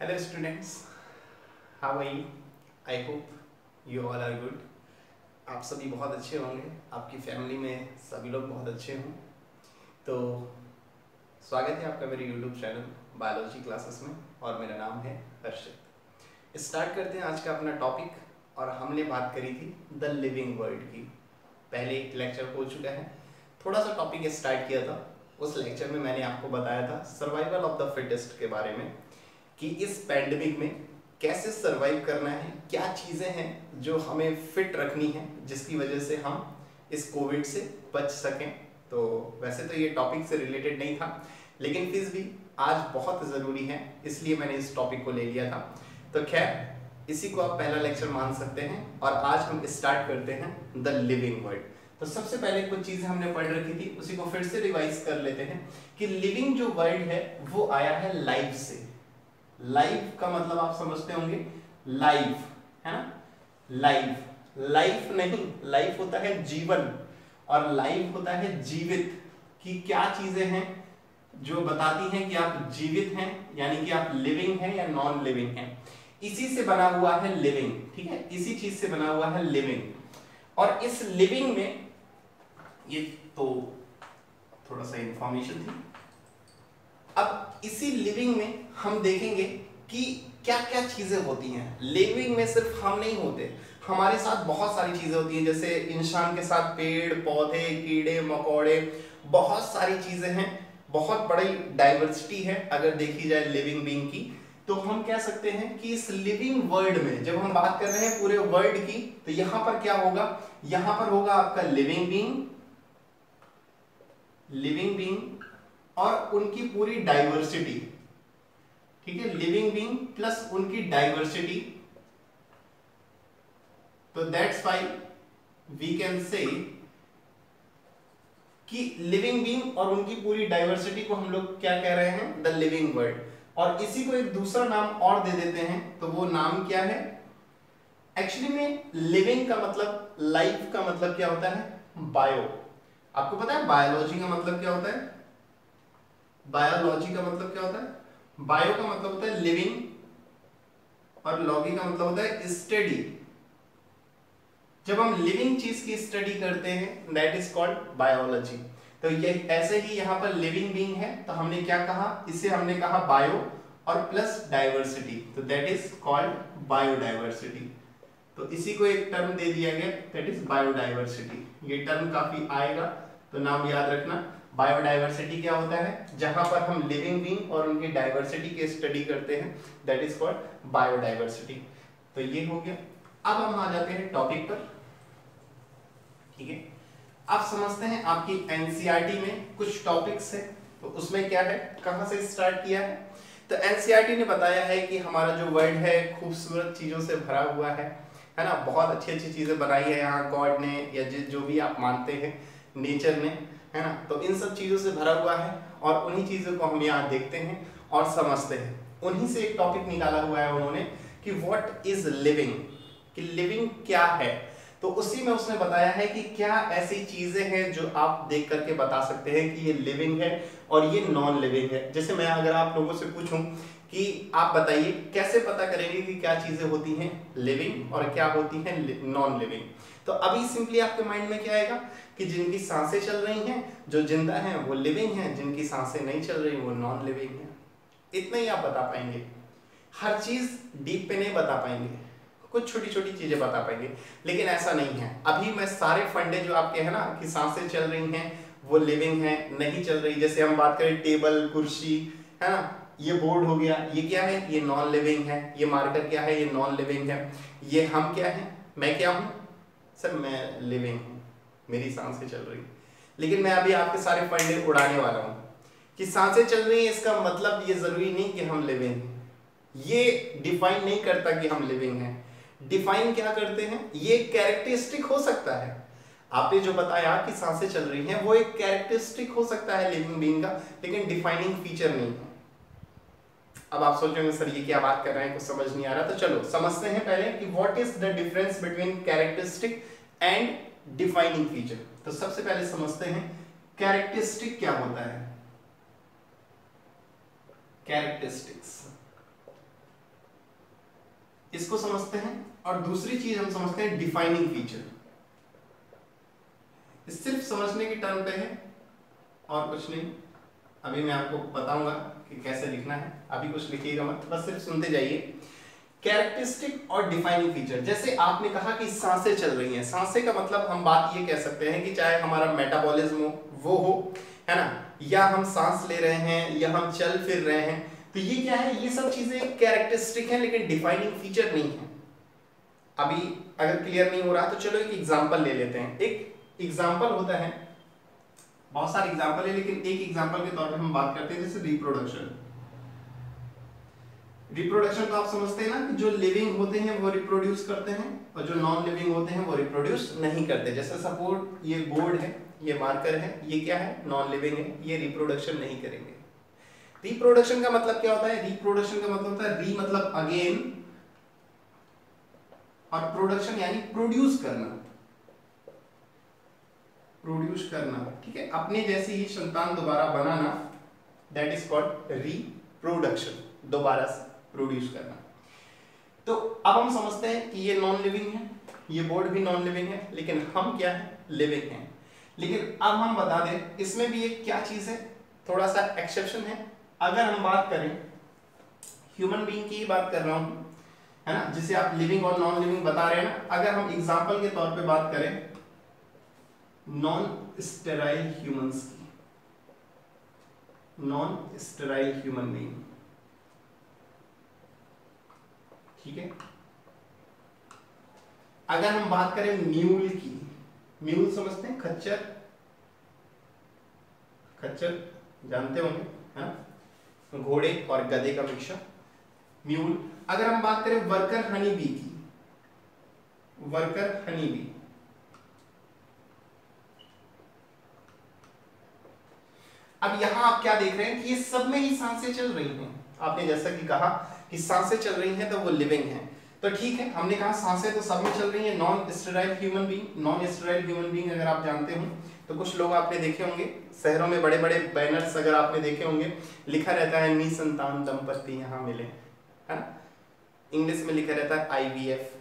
Hello students, how are you? I hope you all are good. आप सभी बहुत अच्छे होंगे, आपकी फैमिली में सभी लोग बहुत अच्छे हों। तो स्वागत है आपका मेरे YouTube चैनल बायोलॉजी क्लासेस में और मेरा नाम है हर्षित। स्टार्ट करते हैं आज का अपना टॉपिक। और हमने बात करी थी द लिविंग वर्ल्ड की, पहले एक लेक्चर हो चुका है। थोड़ा सा टॉपिक स्टार्ट किया था, उस लेक्चर में मैंने आपको बताया था सर्वाइवल ऑफ द फिटेस्ट के बारे में कि इस पैंडेमिक में कैसे सरवाइव करना है, क्या चीज़ें हैं जो हमें फिट रखनी है जिसकी वजह से हम इस कोविड से बच सकें। तो वैसे तो ये टॉपिक से रिलेटेड नहीं था, लेकिन फिर भी आज बहुत ज़रूरी है, इसलिए मैंने इस टॉपिक को ले लिया था। तो खैर, इसी को आप पहला लेक्चर मान सकते हैं। और आज हम स्टार्ट करते हैं द लिविंग वर्ल्ड। तो सबसे पहले कुछ चीज़ें हमने पढ़ रखी थी, उसी को फिर से रिवाइज कर लेते हैं कि लिविंग जो वर्ल्ड है वो आया है लाइफ से। लाइफ का मतलब आप समझते होंगे, लाइफ है ना, लाइफ नहीं, लाइफ होता है जीवन और लाइफ होता है जीवित। कि क्या चीजें हैं जो बताती हैं कि आप जीवित हैं, यानी कि आप लिविंग हैं या नॉन लिविंग हैं। इसी से बना हुआ है लिविंग, ठीक है, इसी चीज से बना हुआ है लिविंग। और इस लिविंग में ये तो थोड़ा सा इंफॉर्मेशन थी। अब इसी लिविंग में हम देखेंगे कि क्या क्या चीजें होती हैं। लिविंग में सिर्फ हम नहीं होते, हमारे साथ बहुत सारी चीजें होती हैं। जैसे इंसान के साथ पेड़ पौधे, कीड़े मकोड़े, बहुत सारी चीजें हैं। बहुत बड़ी डाइवर्सिटी है अगर देखी जाए लिविंग बीइंग की। तो हम कह सकते हैं कि इस लिविंग वर्ल्ड में जब हम बात कर रहे हैं पूरे वर्ल्ड की, तो यहां पर क्या होगा, यहां पर होगा आपका लिविंग बीइंग और उनकी पूरी डाइवर्सिटी, ठीक है, लिविंग बीइंग प्लस उनकी डाइवर्सिटी। तो that's why we can say कि लिविंग बीइंग और उनकी पूरी डाइवर्सिटी को हम लोग क्या कह रहे हैं, द लिविंग वर्ल्ड। और इसी को एक दूसरा नाम और दे देते हैं, तो वो नाम क्या है। एक्चुअली में लिविंग का मतलब, लाइफ का मतलब क्या होता है, बायो। आपको पता है बायोलॉजी का मतलब क्या होता है, बायोलॉजी का मतलब क्या होता है, बायो का मतलब होता है लिविंग और लॉगी का मतलब होता है स्टडी। जब हम लिविंग चीज की स्टडी करते हैं दैट इज कॉल्ड बायोलॉजी। तो ये ऐसे ही यहाँ पर लिविंग बीइंग है, तो हमने क्या कहा, इसे हमने कहा बायो और प्लस डाइवर्सिटी, तो दैट इज कॉल्ड बायोडाइवर्सिटी। तो इसी को एक टर्म दे दिया गया, दैट इज बायोडाइवर्सिटी। ये टर्म काफी आएगा, तो नाम याद रखना। बायोडाइवर्सिटी क्या होता है, जहां पर हम लिविंग बीइंग और उनकी डाइवर्सिटी की स्टडी करते हैं, दैट इज कॉल्ड बायोडाइवर्सिटी। तो ये हो गया। अब हम आ जाते हैं टॉपिक पर, ठीक है। आप समझते हैं आपकी एनसीईआरटी में कुछ टॉपिक्स है, तो उसमें क्या है, कहां से स्टार्ट किया है। तो एनसीईआरटी ने बताया है कि हमारा जो वर्ल्ड है खूबसूरत चीजों से भरा हुआ है ना, बहुत अच्छी अच्छी चीजें बनाई है यहाँ गॉड ने, या जो भी आप मानते हैं नेचर ने, है ना। तो इन सब चीजों से भरा हुआ है और उन्हीं चीजों को हम यहाँ देखते हैं और समझते हैं। उन्हीं से एक टॉपिक निकाला हुआ है उन्होंने कि व्हाट इज लिविंग, कि लिविंग क्या है। तो उसी में उसने बताया है कि क्या ऐसी चीजें हैं जो आप देख करके बता सकते हैं कि ये लिविंग है और ये नॉन लिविंग है। जैसे मैं अगर आप लोगों से पूछूं कि आप बताइए कैसे पता करेंगे कि क्या चीजें होती हैं लिविंग और क्या होती हैं नॉन लिविंग। तो अभी सिंपली आपके माइंड में क्या आएगा कि जिनकी सांसें चल रही हैं, जो जिंदा हैं वो लिविंग हैं, जिनकी सांसें नहीं चल रही वो नॉन लिविंग हैं। इतना ही आप बता पाएंगे, हर चीज डीप पे नहीं बता पाएंगे, कुछ छोटी छोटी चीजें बता पाएंगे, लेकिन ऐसा नहीं है। अभी मैं सारे फंडे जो आपके हैं ना कि सांसें चल रही हैं वो लिविंग है, नहीं चल रही, जैसे हम बात करें टेबल कुर्सी है ना, ये बोर्ड हो गया, ये क्या है, ये नॉन लिविंग है। ये मार्कर क्या है, ये नॉन लिविंग है। ये हम क्या है, मैं क्या हूं सर, मैं लिविंग हूं, मेरी सांसें चल रही। लेकिन मैं अभी आपके सारे फंडे उड़ाने वाला हूं कि सांसें चल रही है, इसका मतलब ये जरूरी नहीं कि हम लिविंग हैं। ये डिफाइन नहीं करता कि हम लिविंग हैं। डिफाइन क्या करते हैं, ये कैरेक्टरिस्टिक हो सकता है। आपने जो बताया कि सांसें चल रही हैं वो एक कैरेक्टरिस्टिक हो सकता है लिविंग बीइंग का, लेकिन डिफाइनिंग फीचर नहीं है। अब आप सोचेंगे सर ये क्या बात कर रहे हैं, कुछ समझ नहीं आ रहा। तो चलो समझते हैं पहले कि what is the difference between characteristic and defining feature. तो सबसे पहले समझते हैं कैरेक्टरिस्टिक क्या होता है। कैरेक्टरिस्टिक्स इसको समझते हैं। और दूसरी चीज हम समझते हैं डिफाइनिंग फीचर। सिर्फ समझने की टर्म पे है और कुछ नहीं। अभी मैं आपको बताऊंगा कि कैसे लिखना है, अभी कुछ लिखिएगा मत, बस सिर्फ सुनते जाइए। कैरेक्टरिस्टिक और डिफाइनिंग फीचर, जैसे आपने कहा कि सांसें चल रही हैं, सांसें का मतलब हम बात ये कह सकते हैं कि चाहे हमारा मेटाबॉलिज्म हो वो हो, है ना, या हम सांस ले रहे हैं या हम चल फिर रहे हैं, तो ये क्या है, ये सब चीजें कैरेक्टरिस्टिक है लेकिन डिफाइनिंग फीचर नहीं है। अभी अगर क्लियर नहीं हो रहा तो चलो एक एग्जांपल ले लेते हैं। एक एग्जांपल होता है, बहुत सारे एग्जांपल है लेकिन एक एग्जांपल के तौर पे हम बात करते हैं, जैसे रिप्रोडक्शन। रिप्रोडक्शन तो आप समझते हैं ना कि जो लिविंग होते हैं वो रिप्रोड्यूस करते हैं और जो नॉन लिविंग होते हैं वो रिप्रोड्यूस नहीं करते। जैसे सपोज ये बोर्ड है, ये मार्कर है, ये क्या है, नॉन लिविंग है, ये रिप्रोडक्शन नहीं करेंगे। रिप्रोडक्शन का मतलब क्या होता है, रिप्रोडक्शन का मतलब होता है री मतलब अगेन और प्रोडक्शन यानी प्रोड्यूस करना, प्रोड्यूस करना, ठीक है, अपने जैसी ही संतान दोबारा बनाना, दैट इज कॉल्ड रिप्रोडक्शन, दोबारा से प्रोड्यूस करना। तो अब हम समझते हैं कि ये नॉन लिविंग है, ये बोर्ड भी नॉन लिविंग है, लेकिन हम क्या है, लिविंग हैं। लेकिन अब हम बता दें इसमें भी एक क्या चीज है, थोड़ा सा एक्सेप्शन है। अगर हम बात करें ह्यूमन बीइंग की बात कर रहा हूं, है ना, जिसे आप लिविंग और नॉन लिविंग बता रहे हैं ना, अगर हम एग्जांपल के तौर पे बात करें नॉन स्टेराइल ह्यूमंस की, नॉन स्टेराइल ह्यूमन बीइंग, ठीक है। अगर हम बात करें म्यूल की, म्यूल समझते हैं, खच्चर, खच्चर जानते होंगे, है ना, घोड़े और गधे का मिक्सचर, म्यूल। अगर हम बात करें वर्कर हनी बी की, वर्कर हनी बी, अब यहां आप क्या देख रहे हैं कि ये सब में ही सांसें चल रही हैं। आपने जैसा कि कहा कि सांसें चल रही हैं तो वो लिविंग हैं, तो ठीक है, हमने कहा सांसें तो सब में चल रही हैं। Non sterile human being, non sterile human being अगर आप जानते हो तो कुछ लोग आपने देखे होंगे शहरों में, बड़े बड़े बैनर्स अगर आपने देखे होंगे, लिखा रहता है निसंतान दंपति यहाँ मिले, है ना, इंग्लिश में लिखा रहता है आईवीएफ।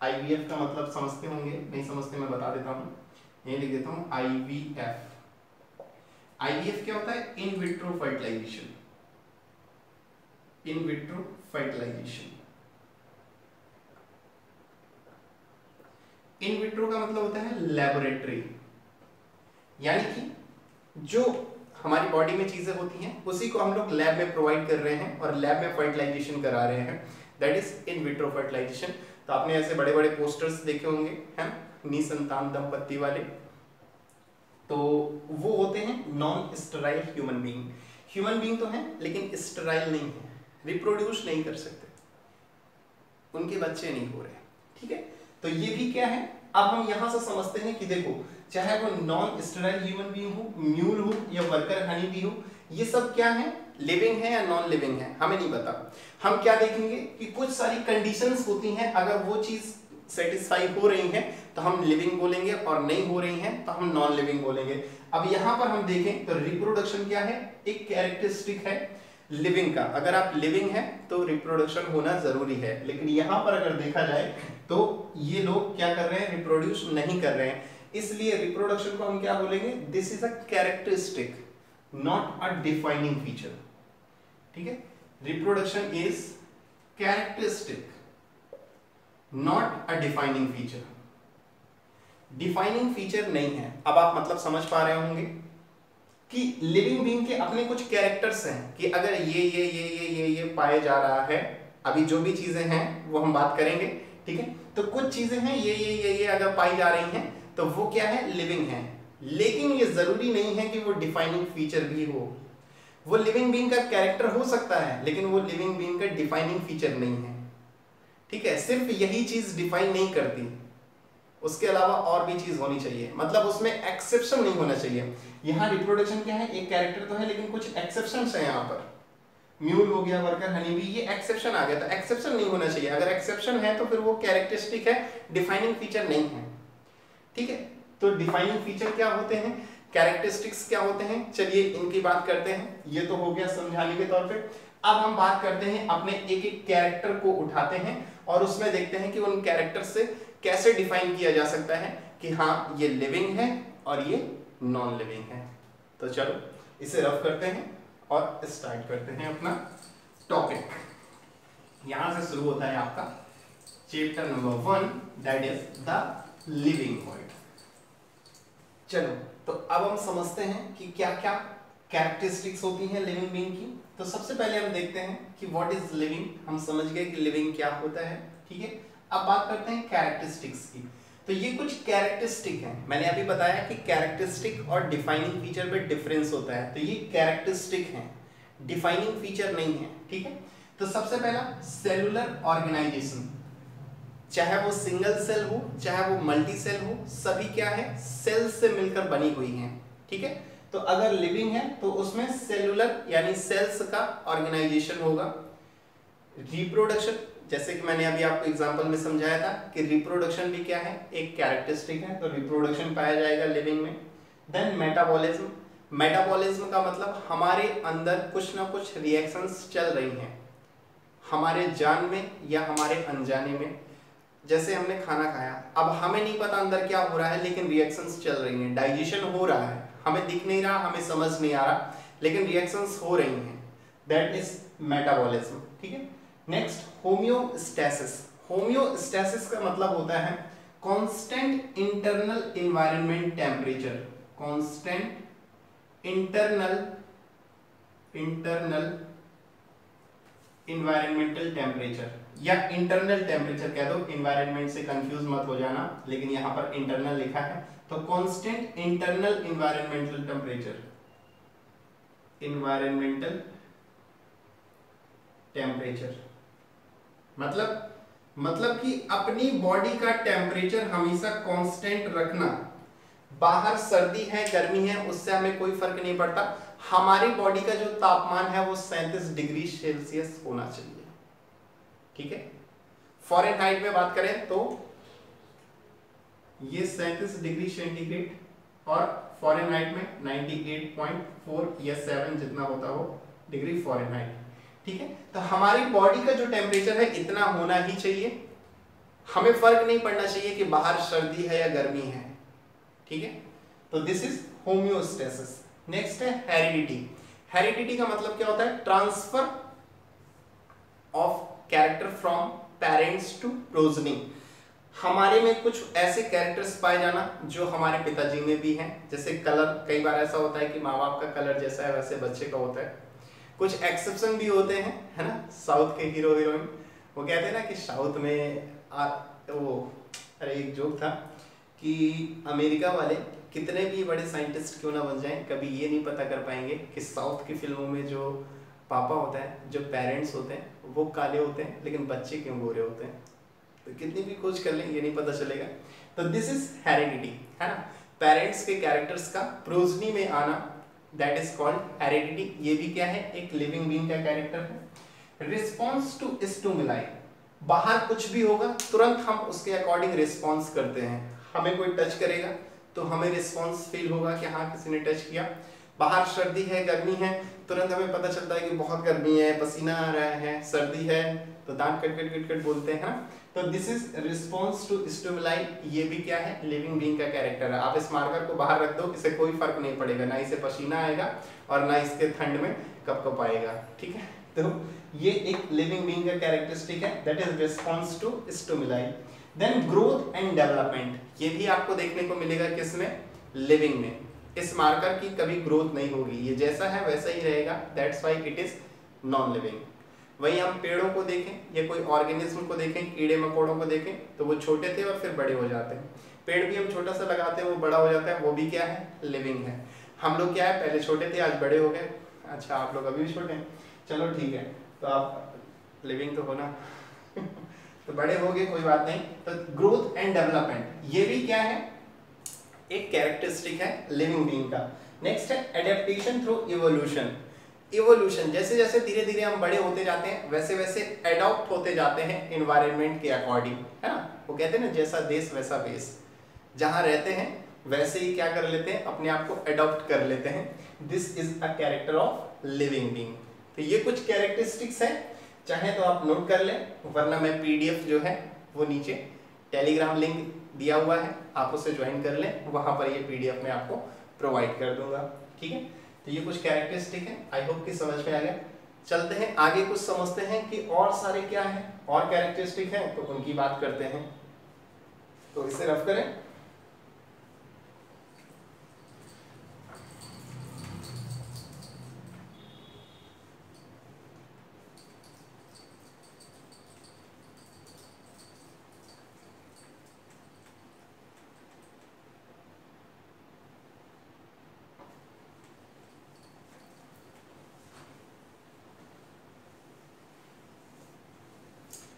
आईवीएफ का मतलब समझते होंगे, नहीं समझते मैं बता देता हूँ, ये लिख देता हूँ आईवीएफ। आईवीएफ क्या होता है, in vitro fertilisation, in vitro fertilisation. In vitro का मतलब होता है लैबोरेटरी, यानी कि जो हमारी बॉडी में चीजें होती हैं उसी को हम लोग लैब में प्रोवाइड कर रहे हैं और लैब में फर्टिलाइजेशन करा रहे हैं, that is in vitro fertilisation. तो आपने ऐसे बड़े बड़े पोस्टर्स देखे होंगे, हैं, निसंतान दंपति वाले, तो वो होते हैं non sterile human being. Human being तो है लेकिन स्टेराइल नहीं है, रिप्रोड्यूस नहीं कर सकते, उनके बच्चे नहीं हो रहे, ठीक है। तो ये भी क्या है, अब हम यहां से समझते हैं कि देखो, चाहे वो नॉन स्टेराइल ह्यूमन बीइंग हो, म्यूल हो या वर्कर हनी बी हो, ये सब क्या है, लिविंग है या नॉन लिविंग है, हमें नहीं पता। हम क्या देखेंगे कि कुछ सारी कंडीशंस होती हैं, अगर वो चीज सेटिस्फाई हो रही हैं तो हम लिविंग बोलेंगे और नहीं हो रही हैं तो हम नॉन लिविंग बोलेंगे। अब यहां पर हम देखें तो रिप्रोडक्शन क्या है, एक कैरेक्टरिस्टिक है लिविंग का। अगर आप लिविंग है तो रिप्रोडक्शन होना जरूरी है, लेकिन यहां पर अगर देखा जाए तो ये लोग क्या कर रहे हैं, रिप्रोड्यूस नहीं कर रहे हैं, इसलिए रिप्रोडक्शन को हम क्या बोलेंगे, this is a characteristic not a defining feature, ठीक है। Reproduction is characteristic not a defining feature, defining feature नहीं है। अब आप मतलब समझ पा रहे होंगे कि लिविंग बीइंग के अपने कुछ कैरेक्टर्स हैं कि अगर ये पाए जा रहा है, अभी जो भी चीजें हैं वो हम बात करेंगे, ठीक है। तो कुछ चीजें हैं ये अगर पाई जा रही हैं तो वो क्या है, लिविंग है, लेकिन ये जरूरी नहीं है कि वो डिफाइनिंग फीचर भी हो। वो लिविंग बीइंग का कैरेक्टर हो सकता है लेकिन वो लिविंग बीइंग का डिफाइनिंग फीचर नहीं है, ठीक है। सिर्फ यही चीज डिफाइन नहीं करती, उसके अलावा और भी चीज होनी चाहिए, मतलब उसमें एक्सेप्शन नहीं होना चाहिए। यहाँ रिप्रोडक्शन क्या है, एक कैरेक्टर तो है लेकिन कुछ एक्सेप्शंस हैं। यहाँ पर म्यूल हो गया, वर्कर हनी बी, ये एक्सेप्शन आ गया, तो एक्सेप्शन नहीं होना चाहिए। अगर एक्सेप्शन है तो फिर वो कैरेक्टरिस्टिक है, डिफाइनिंग फीचर नहीं है, ठीक है। तो डिफाइनिंग फीचर क्या होते हैं, कैरेक्टरिस्टिक्स क्या होते हैं, चलिए इनकी बात करते हैं। ये तो हो गया समझाने के तौर पे। अब हम बात करते हैं, अपने एक एक कैरेक्टर को उठाते हैं और उसमें देखते हैं कि उन कैरेक्टर से कैसे डिफाइन किया जा सकता है कि हाँ ये लिविंग है और ये नॉन लिविंग है। तो चलो इसे रफ करते हैं और स्टार्ट करते हैं अपना टॉपिक। यहां से शुरू होता है आपका chapter number 1 that is the living world. चलो तो अब हम समझते हैं कि क्या क्या कैरेक्टरिस्टिक्स होती हैं लिविंग बीइंग की। तो सबसे पहले हम देखते हैं कि व्हाट इज लिविंग। हम समझ गए कि लिविंग क्या होता है, ठीक है। अब बात करते हैं कैरेक्टरिस्टिक्स की। तो ये कुछ कैरेक्टरिस्टिक हैं। मैंने अभी बताया कि कैरेक्टरिस्टिक और डिफाइनिंग फीचर में डिफरेंस होता है। तो ये कैरेक्टरिस्टिक हैं, डिफाइनिंग फीचर नहीं है, ठीक है। तो सबसे पहला सेलुलर ऑर्गेनाइजेशन, चाहे वो सिंगल सेल हो चाहे वो मल्टी सेल हो, सभी क्या है, सेल से मिलकर बनी हुई हैं, ठीक है। तो अगर लिविंग है तो उसमें सेलुलर यानी सेल्स का ऑर्गेनाइजेशन होगा। रिप्रोडक्शन, जैसे कि मैंने अभी आपको एग्जांपल में समझाया था कि रिप्रोडक्शन भी क्या है, एक कैरेक्टरिस्टिक है। तो रिप्रोडक्शन पाया जाएगा लिविंग में। देन मेटाबॉलिज्म, मेटाबॉलिज्म का मतलब हमारे अंदर कुछ ना कुछ रिएक्शंस चल रही हैं, हमारे जान में या हमारे अनजाने में। जैसे हमने खाना खाया, अब हमें नहीं पता अंदर क्या हो रहा है लेकिन रिएक्शंस चल रही हैं, डाइजेशन हो रहा है, हमें दिख नहीं रहा, हमें समझ नहीं आ रहा, लेकिन रिएक्शंस हो रही हैं, दैट इज मेटाबॉलिज्म, ठीक है। Next homeostasis. होमियोस्टैसिस का मतलब होता है constant internal environment temperature, constant internal environmental temperature या इंटरनल टेम्परेचर कह दो, एनवायरनमेंट से कंफ्यूज मत हो जाना, लेकिन यहां पर इंटरनल लिखा है। तो constant internal environmental temperature, environmental temperature मतलब कि अपनी बॉडी का टेम्परेचर हमेशा कांस्टेंट रखना। बाहर सर्दी है गर्मी है उससे हमें कोई फर्क नहीं पड़ता, हमारी बॉडी का जो तापमान है वो 37 डिग्री सेल्सियस होना चाहिए, ठीक है। फ़ारेनहाइट में बात करें तो ये 37 डिग्री सेंटीग्रेड और फ़ारेनहाइट में 98.4 या 7 जितना होता हो डिग्री फ़ारेनहाइट, ठीक है। तो हमारी बॉडी का जो टेम्परेचर है इतना होना ही चाहिए, हमें फर्क नहीं पड़ना चाहिए कि बाहर सर्दी है या गर्मी है, ठीक है। तो दिस इज होमियोस्टैसिस। नेक्स्ट है हेरिडिटी। हेरिडिटी का मतलब क्या होता है, transfer of character from parents to progeny. हमारे में कुछ ऐसे कैरेक्टर्स पाए जाना जो हमारे पिताजी में भी हैं। जैसे कलर, कई बार ऐसा होता है कि माँ बाप का कलर जैसा है वैसे बच्चे का होता है। कुछ एक्सेप्शन भी होते हैं, है ना। साउथ के हीरो हीरोइन, वो कहते हैं ना कि साउथ में अरे एक जोक था कि अमेरिका वाले कितने भी बड़े साइंटिस्ट क्यों ना बन जाएं, कभी ये नहीं पता कर पाएंगे कि साउथ की फिल्मों में जो पापा होता है, जो पेरेंट्स होते हैं वो काले होते हैं लेकिन बच्चे क्यों गोरे होते हैं। तो कितनी भी खोज कर लें ये नहीं पता चलेगा। तो दिस इज हेरिडिटी, है ना। पेरेंट्स के कैरेक्टर्स का प्रोजनी में आना, दैट इज कॉल्ड हेरिडिटी। ये भी क्या है, एक लिविंग बीइंग का कैरेक्टर है। रिस्पॉन्स टू स्टिमुलाई, बाहर कुछ भी होगा तुरंत हम उसके अकॉर्डिंग रिस्पॉन्स करते हैं। हमें कोई टच करेगा तो हमें रिस्पॉन्स फील होगा कि हाँ किसी ने टच किया। बाहर सर्दी है गर्मी है तुरंत हमें पता चलता है कि बहुत गर्मी है, पसीना आ रहा है, सर्दी है, तो दांत कट कट कट कट बोलते हैं ना। तो this is response to stimuli. ये भी क्या है, लिविंग बीइंग का कैरेक्टर है। आप इस मार्कर को बाहर रख दो, इसे कोई फर्क नहीं पड़ेगा, ना इसे पसीना आएगा और ना इसके ठंड में कप आएगा, ठीक है। तो ये एक लिविंग बीइंग का कैरेक्टरिस्टिक है, that is response to stimuli. Then growth and development, ये भी आपको देखने को मिलेगा किसमें, लिविंग में। इस मार्कर की कभी ग्रोथ नहीं होगी, ये जैसा है वैसा ही रहेगा, that's why it is non living. वहीं हम पेड़ों को देखें या कोई ऑर्गेनिज्म को देखें, कीड़े मकोड़ों को देखें, तो वो छोटे थे और फिर बड़े हो जाते हैं। पेड़ भी हम छोटा सा लगाते हैं वो बड़ा हो जाता है, वो भी क्या है, लिविंग है। हम लोग क्या है, पहले छोटे थे आज बड़े हो गए। अच्छा आप लोग अभी भी छोटे हैं, चलो ठीक है, तो आप लिविंग तो हो ना तो बड़े हो गए कोई बात नहीं। तो ग्रोथ एंड डेवलपमेंट ये भी क्या है, एक कैरेक्टरिस्टिक है लिविंग बीइंग का। नेक्स्ट है एडेप्टेशन थ्रू इवोल्यूशन। इवोल्यूशन, जैसे जैसे धीरे धीरे हम बड़े होते जाते हैं वैसे वैसे एडॉप्ट होते जाते हैं एनवायरनमेंट के अकॉर्डिंग, है ना। वो कहते हैं ना जैसा देश वैसा बेस, जहाँ रहते हैं वैसे ही क्या कर लेते हैं, अपने आप को एडॉप्ट कर लेते हैं। This is a character of living being. तो ये कुछ कैरेक्टरिस्टिक्स है चाहे तो आप नोट कर लें, वरना मैं पीडीएफ जो है वो नीचे टेलीग्राम लिंक दिया हुआ है, आप उससे ज्वाइन कर लें, वहां पर ये पीडीएफ में आपको प्रोवाइड कर दूंगा। ठीक है, तो ये कुछ कैरेक्टरिस्टिक है, आई होप कि समझ में आ गया। चलते हैं आगे, कुछ समझते हैं कि और सारे क्या है, और कैरेक्टरिस्टिक हैं तो उनकी बात करते हैं। तो इसे रफ करें।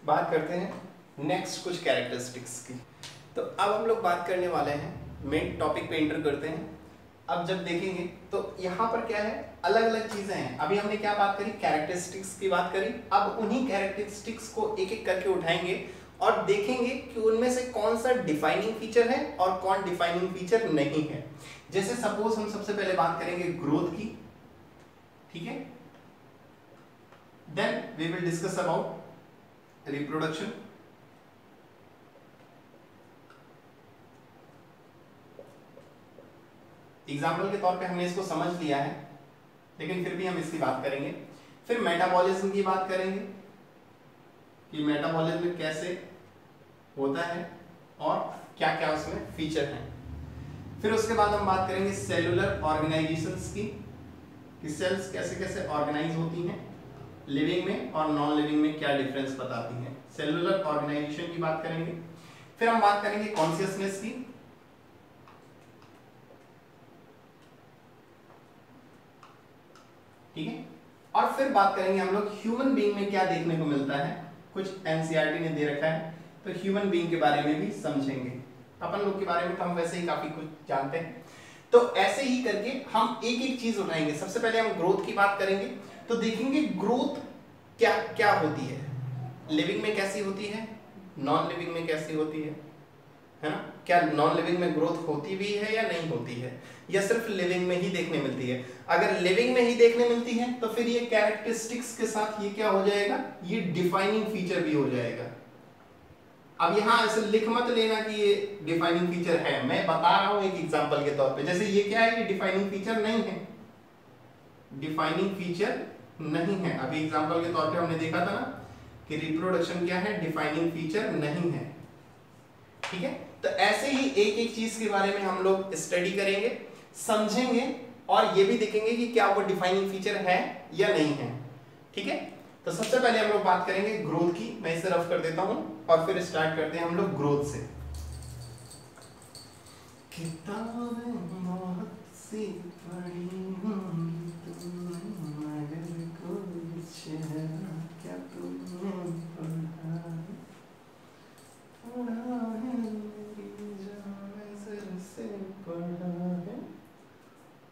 बात करते हैं नेक्स्ट कुछ कैरेक्टरिस्टिक्स की। तो अब हम लोग बात करने वाले हैं, मेन टॉपिक पे एंटर करते हैं। अब जब देखेंगे तो यहाँ पर क्या है, अलग अलग चीजें हैं। अभी हमने क्या बात करी, कैरेक्टरिस्टिक्स की बात करी। अब उन्हीं कैरेक्टरिस्टिक्स को एक एक करके उठाएंगे और देखेंगे कि उनमें से कौन सा डिफाइनिंग फीचर है और कौन डिफाइनिंग फीचर नहीं है। जैसे सपोज हम सबसे पहले बात करेंगे ग्रोथ की, ठीक है, then we will discuss about reproduction, example के तौर पे हमने इसको समझ लिया है, लेकिन फिर भी हम इसकी बात करेंगे। फिर मेटाबॉलिज्म की बात करेंगे कि मेटाबॉलिज्म कैसे होता है और क्या क्या उसमें फीचर हैं। फिर उसके बाद हम बात करेंगे सेलुलर ऑर्गेनाइजेशंस की, कि सेल्स कैसे कैसे ऑर्गेनाइज होती हैं, लिविंग में और नॉन लिविंग में क्या डिफरेंस बताती हैं। सेलुलर ऑर्गेनाइजेशन की बात करेंगे। फिर हम बात करेंगे कॉन्शियसनेस की, ठीक है, और फिर बात करेंगे हम लोग ह्यूमन बीइंग में क्या देखने को मिलता है। कुछ एनसीईआरटी ने दे रखा है, तो ह्यूमन बीइंग के बारे में भी समझेंगे। अपन लोग के बारे में तो हम वैसे ही काफी कुछ जानते हैं, तो ऐसे ही करके हम एक एक चीज उठाएंगे। सबसे पहले हम ग्रोथ की बात करेंगे, तो देखेंगे ग्रोथ क्या क्या होती है, लिविंग में कैसी होती है, नॉन लिविंग में कैसी होती है ना। क्या नॉन लिविंग में ग्रोथ होती भी है या नहीं होती है, या सिर्फ लिविंग में ही देखने मिलती है। अगर लिविंग में ही देखने मिलती है तो फिर ये कैरेक्टरिस्टिक्स के साथ ये क्या हो जाएगा, ये डिफाइनिंग फीचर भी हो जाएगा। अब यहां ऐसे लिख मत लेना कि ये डिफाइनिंग फीचर है, मैं बता रहा हूं एक एग्जांपल के तौर पे। जैसे ये क्या है, ये डिफाइनिंग फीचर नहीं है, डिफाइनिंग फीचर नहीं है। अभी एग्जांपल के तौर पे हमने देखा था ना कि रिप्रोडक्शन क्या है, डिफाइनिंग फीचर नहीं है, ठीक है। तो ऐसे ही एक एक चीज के बारे में हम लोग स्टडी करेंगे, समझेंगे और ये भी देखेंगे कि क्या वो डिफाइनिंग फीचर है या नहीं है, ठीक है। तो सबसे पहले हम लोग बात करेंगे ग्रोथ की। मैं इसे रफ कर देता हूं और फिर स्टार्ट करते हैं हम लोग ग्रोथ से। किताबें बहुत सी पढ़ी होंगी तुमने, मगर कोई चेहरा क्या तुमने पढ़ा है मेरी जान नज़र से पढ़ा है,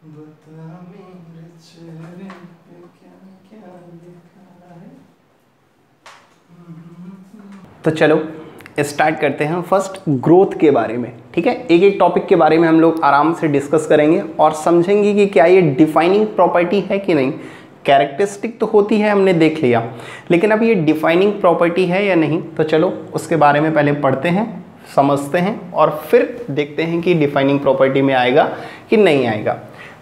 बता मेरे चेहरे पे क्या क्या लिखा है। तो चलो स्टार्ट करते हैं फर्स्ट ग्रोथ के बारे में, ठीक है। एक एक टॉपिक के बारे में हम लोग आराम से डिस्कस करेंगे और समझेंगे कि क्या ये डिफाइनिंग प्रॉपर्टी है कि नहीं। कैरेक्टरिस्टिक तो होती है, हमने देख लिया, लेकिन अब ये डिफाइनिंग प्रॉपर्टी है या नहीं, तो चलो उसके बारे में पहले पढ़ते हैं, समझते हैं और फिर देखते हैं कि डिफाइनिंग प्रॉपर्टी में आएगा कि नहीं आएगा।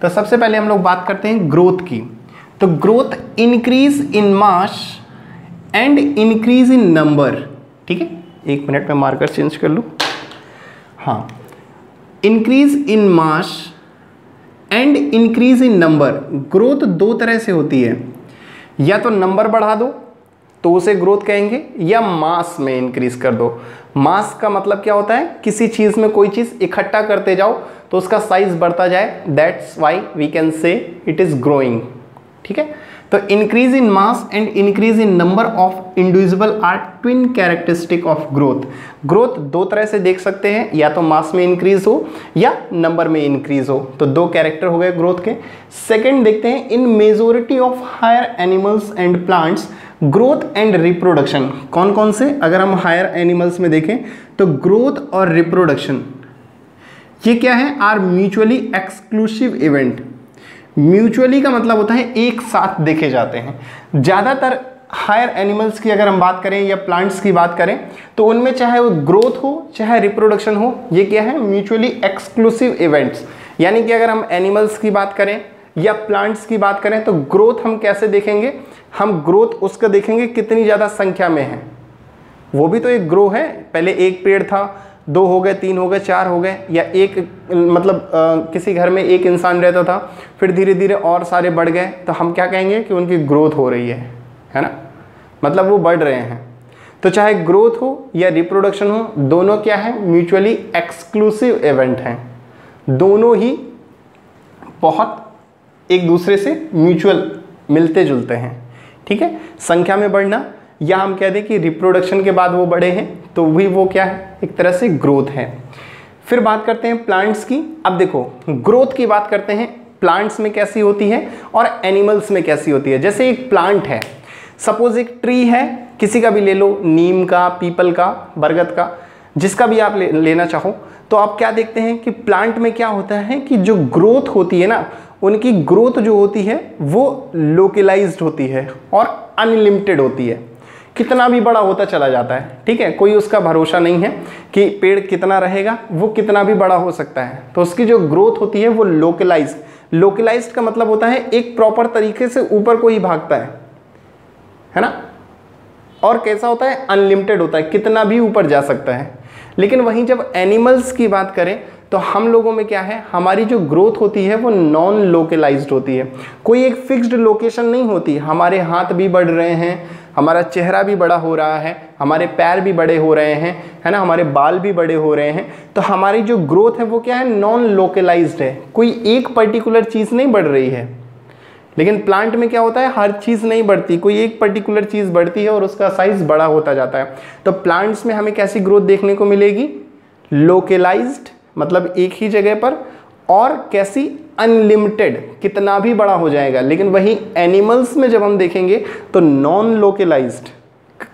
तो सबसे पहले हम लोग बात करते हैं ग्रोथ की। तो growth increase in mass and increase in number, ठीक है। एक मिनट में मार्कर चेंज कर लूँ। हाँ, increase in mass and increase in number. Growth दो तरह से होती है, या तो नंबर बढ़ा दो तो उसे ग्रोथ कहेंगे, या मास में इंक्रीज कर दो। मास का मतलब क्या होता है, किसी चीज में कोई चीज इकट्ठा करते जाओ तो उसका साइज बढ़ता जाए, that's why we can say it is growing, ठीक है। तो increase in mass and increase in number of individual are twin characteristic of growth. Growth दो तरह से देख सकते हैं, या तो मास में इंक्रीज हो या नंबर में इंक्रीज हो, तो दो कैरेक्टर हो गए ग्रोथ के। सेकंड देखते हैं, in majority of higher animals and plants growth and reproduction. कौन कौन से, अगर हम हायर एनिमल्स में देखें तो ग्रोथ और रिप्रोडक्शन ये क्या है, are mutually exclusive event. Mutually का मतलब होता है एक साथ देखे जाते हैं। ज़्यादातर हायर एनिमल्स की अगर हम बात करें या प्लांट्स की बात करें तो उनमें चाहे वो ग्रोथ हो चाहे रिप्रोडक्शन हो, ये क्या है, म्यूचुअली एक्सक्लूसिव इवेंट्स। यानी कि अगर हम एनिमल्स की बात करें या प्लांट्स की बात करें तो ग्रोथ हम कैसे देखेंगे, हम ग्रोथ उसका देखेंगे कितनी ज़्यादा संख्या में है। वो भी तो एक ग्रो है, पहले एक पेड़ था, 2 हो गए, 3 हो गए, 4 हो गए, या एक मतलब किसी घर में एक इंसान रहता था, फिर धीरे धीरे और सारे बढ़ गए, तो हम क्या कहेंगे कि उनकी ग्रोथ हो रही है ना, मतलब वो बढ़ रहे हैं। तो चाहे ग्रोथ हो या रिप्रोडक्शन हो, दोनों क्या है, म्यूचुअली एक्सक्लूसिव इवेंट हैं। दोनों ही बहुत एक दूसरे से म्यूचुअल मिलते जुलते हैं, ठीक है। संख्या में बढ़ना, या हम कह दें कि रिप्रोडक्शन के बाद वो बड़े हैं, तो भी वो क्या है, एक तरह से ग्रोथ है। फिर बात करते हैं प्लांट्स की। अब देखो, ग्रोथ की बात करते हैं, प्लांट्स में कैसी होती है और एनिमल्स में कैसी होती है। जैसे एक प्लांट है, सपोज एक ट्री है, किसी का भी ले लो, नीम का, पीपल का, बरगद का, जिसका भी आप लेना चाहो, तो आप क्या देखते हैं कि प्लांट में क्या होता है कि जो ग्रोथ होती है ना, उनकी ग्रोथ जो होती है वो लोकलाइज्ड होती है और अनलिमिटेड होती है। कितना भी बड़ा होता चला जाता है, ठीक है, कोई उसका भरोसा नहीं है कि पेड़ कितना रहेगा, वो कितना भी बड़ा हो सकता है। तो उसकी जो ग्रोथ होती है वो लोकलाइज्ड का मतलब होता है एक प्रॉपर तरीके से ऊपर को ही भागता है ना। और कैसा होता है, अनलिमिटेड होता है, कितना भी ऊपर जा सकता है। लेकिन वहीं जब एनिमल्स की बात करें तो हम लोगों में क्या है, हमारी जो ग्रोथ होती है वो नॉन लोकलाइज्ड होती है। कोई एक फिक्स्ड लोकेशन नहीं होती। हमारे हाथ भी बढ़ रहे हैं, हमारा चेहरा भी बड़ा हो रहा है, हमारे पैर भी बड़े हो रहे हैं, है ना, हमारे बाल भी बड़े हो रहे हैं। तो हमारी जो ग्रोथ है वो क्या है, नॉन लोकलाइज्ड है, कोई एक पर्टिकुलर चीज़ नहीं बढ़ रही है। लेकिन प्लांट में क्या होता है, हर चीज़ नहीं बढ़ती, कोई एक पर्टिकुलर चीज़ बढ़ती है और उसका साइज बड़ा होता जाता है। तो प्लांट्स में हमें कैसी ग्रोथ देखने को मिलेगी, लोकलाइज्ड, मतलब एक ही जगह पर, और कैसी, अनलिमिटेड, कितना भी बड़ा हो जाएगा। लेकिन वही एनिमल्स में जब हम देखेंगे तो नॉन लोकलाइज्ड,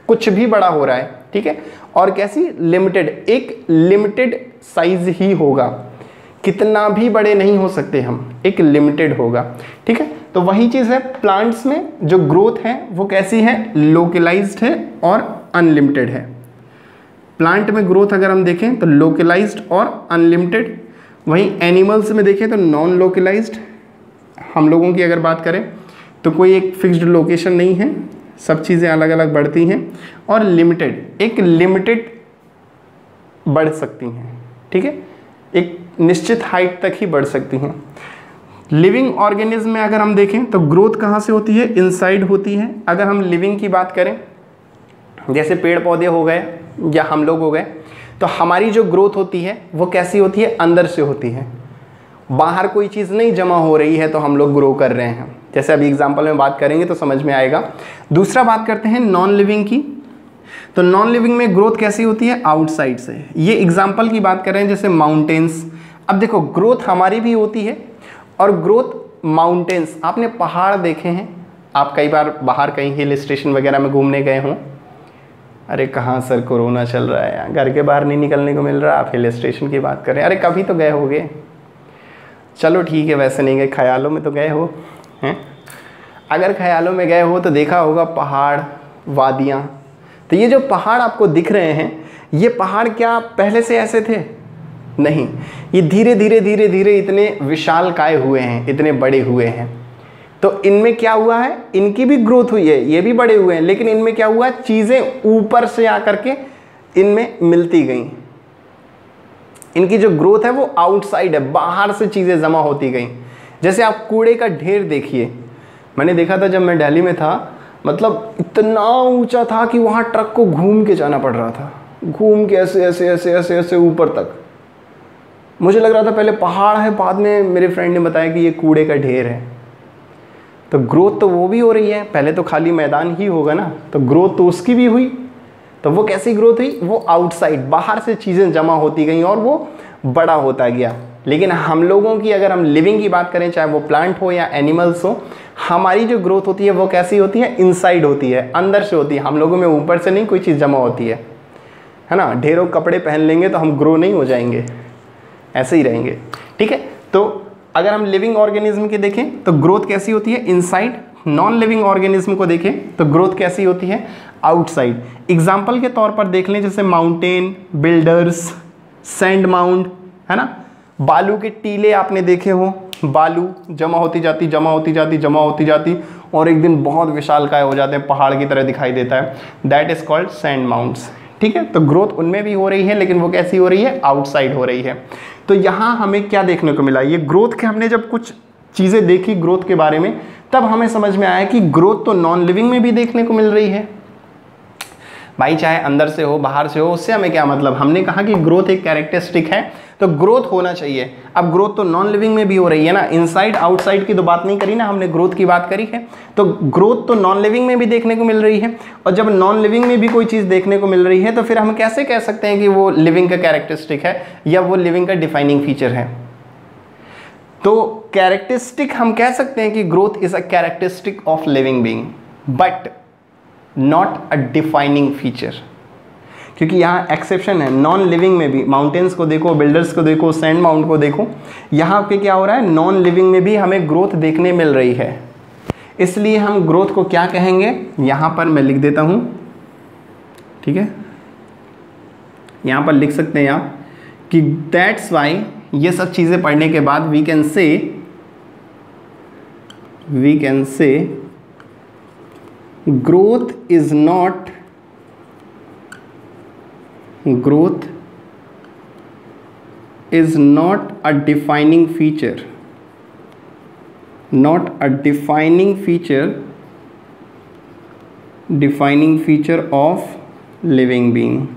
कुछ भी बड़ा हो रहा है, ठीक है, और कैसी, लिमिटेड, एक लिमिटेड साइज ही होगा, कितना भी बड़े नहीं हो सकते हम, एक लिमिटेड होगा, ठीक है। तो वही चीज़ है, प्लांट्स में जो ग्रोथ है वो कैसी है, लोकलाइज्ड है और अनलिमिटेड है। प्लांट में ग्रोथ अगर हम देखें तो लोकलाइज्ड और अनलिमिटेड, वहीं एनिमल्स में देखें तो नॉन लोकलाइज्ड। हम लोगों की अगर बात करें तो कोई एक फिक्स्ड लोकेशन नहीं है, सब चीज़ें अलग अलग बढ़ती हैं, और लिमिटेड, एक लिमिटेड बढ़ सकती हैं, ठीक है, एक निश्चित हाइट तक ही बढ़ सकती हैं। लिविंग ऑर्गेनिज्म में अगर हम देखें तो ग्रोथ कहाँ से होती है, इनसाइड होती है। अगर हम लिविंग की बात करें, जैसे पेड़ पौधे हो गए या हम लोग हो गए, तो हमारी जो ग्रोथ होती है वो कैसी होती है, अंदर से होती है। बाहर कोई चीज़ नहीं जमा हो रही है तो हम लोग ग्रो कर रहे हैं। जैसे अभी एग्जांपल में बात करेंगे तो समझ में आएगा। दूसरा बात करते हैं नॉन लिविंग की। तो नॉन लिविंग में ग्रोथ कैसी होती है, आउटसाइड से। ये एग्जाम्पल की बात करें जैसे माउंटेन्स। अब देखो, ग्रोथ हमारी भी होती है और ग्रोथ माउंटेन्स, आपने पहाड़ देखे हैं, आप कई बार बाहर कहीं हिल स्टेशन वगैरह में घूमने गए हों। अरे कहाँ सर, कोरोना चल रहा है, घर के बाहर नहीं निकलने को मिल रहा, आप हिल स्टेशन की बात करें। अरे कभी तो गए होगे, चलो ठीक है, वैसे नहीं गए, ख्यालों में तो गए हो हैं। अगर ख्यालों में गए हो तो देखा होगा पहाड़, वादियाँ। तो ये जो पहाड़ आपको दिख रहे हैं, ये पहाड़ क्या पहले से ऐसे थे? नहीं, ये धीरे धीरे धीरे धीरे इतने विशालकाय हुए हैं, इतने बड़े हुए हैं। तो इनमें क्या हुआ है, इनकी भी ग्रोथ हुई है, ये भी बड़े हुए हैं, लेकिन इनमें क्या हुआ, चीज़ें ऊपर से आकर के इनमें मिलती गई। इनकी जो ग्रोथ है वो आउटसाइड है, बाहर से चीज़ें जमा होती गई। जैसे आप कूड़े का ढेर देखिए, मैंने देखा था जब मैं दिल्ली में था, मतलब इतना ऊंचा था कि वहाँ ट्रक को घूम के जाना पड़ रहा था, घूम के ऐसे ऐसे ऐसे ऐसे ऐसे ऊपर तक। मुझे लग रहा था पहले पहाड़ है, बाद में मेरे फ्रेंड ने बताया कि ये कूड़े का ढेर है। तो ग्रोथ तो वो भी हो रही है, पहले तो खाली मैदान ही होगा ना, तो ग्रोथ तो उसकी भी हुई। तो वो कैसी ग्रोथ हुई, वो आउटसाइड, बाहर से चीज़ें जमा होती गई और वो बड़ा होता गया। लेकिन हम लोगों की अगर हम लिविंग की बात करें, चाहे वो प्लांट हो या एनिमल्स हो, हमारी जो ग्रोथ होती है वो कैसी होती है, इनसाइड होती है, अंदर से होती है। हम लोगों में ऊपर से नहीं कोई चीज़ जमा होती है ना। ढेरों कपड़े पहन लेंगे तो हम ग्रो नहीं हो जाएंगे, ऐसे ही रहेंगे, ठीक है। तो अगर हम लिविंग ऑर्गेनिज्म की देखें तो ग्रोथ कैसी होती है, इनसाइड, नॉन लिविंग ऑर्गेनिज्म को देखें तो ग्रोथ कैसी होती है, आउटसाइड। एग्जाम्पल के तौर पर देख लें, जैसे माउंटेन बिल्डर्स, सैंड माउंड, है ना, बालू के टीले आपने देखे हो, बालू जमा होती जाती जमा होती जाती जमा होती जाती और एक दिन बहुत विशालकाय हो जाते हैं, पहाड़ की तरह दिखाई देता है, that is called sand mounts. ठीक है, तो ग्रोथ उनमें भी हो रही है, लेकिन वो कैसी हो रही है, आउटसाइड हो रही है। तो यहाँ हमें क्या देखने को मिला, ये ग्रोथ के हमने जब कुछ चीज़ें देखी ग्रोथ के बारे में, तब हमें समझ में आया कि ग्रोथ तो नॉन लिविंग में भी देखने को मिल रही है। भाई चाहे अंदर से हो बाहर से हो, उससे हमें क्या मतलब, हमने कहा कि ग्रोथ एक कैरेक्टरिस्टिक है तो ग्रोथ होना चाहिए। अब ग्रोथ तो नॉन लिविंग में भी हो रही है ना, इनसाइड आउटसाइड की तो बात नहीं करी ना हमने, ग्रोथ की बात करी है। तो ग्रोथ तो नॉन लिविंग में भी देखने को मिल रही है, और जब नॉन लिविंग में भी कोई चीज़ देखने को मिल रही है तो फिर हम कैसे कह सकते हैं कि वो लिविंग का कैरेक्टरिस्टिक है या वो लिविंग का डिफाइनिंग फीचर है। तो कैरेक्टरिस्टिक हम कह सकते हैं कि growth is a characteristic of living being, but not a defining feature, क्योंकि यहाँ एक्सेप्शन है। नॉन लिविंग में भी माउंटेन्स को देखो, बिल्डर्स को देखो, सैंड माउंट को देखो, यहाँ पे क्या हो रहा है, नॉन लिविंग में भी हमें ग्रोथ देखने मिल रही है। इसलिए हम ग्रोथ को क्या कहेंगे, यहाँ पर मैं लिख देता हूँ, ठीक है, यहाँ पर लिख सकते हैं आप कि दैट्स वाई, ये सब चीज़ें पढ़ने के बाद we can say growth is not a defining feature, defining feature of living being।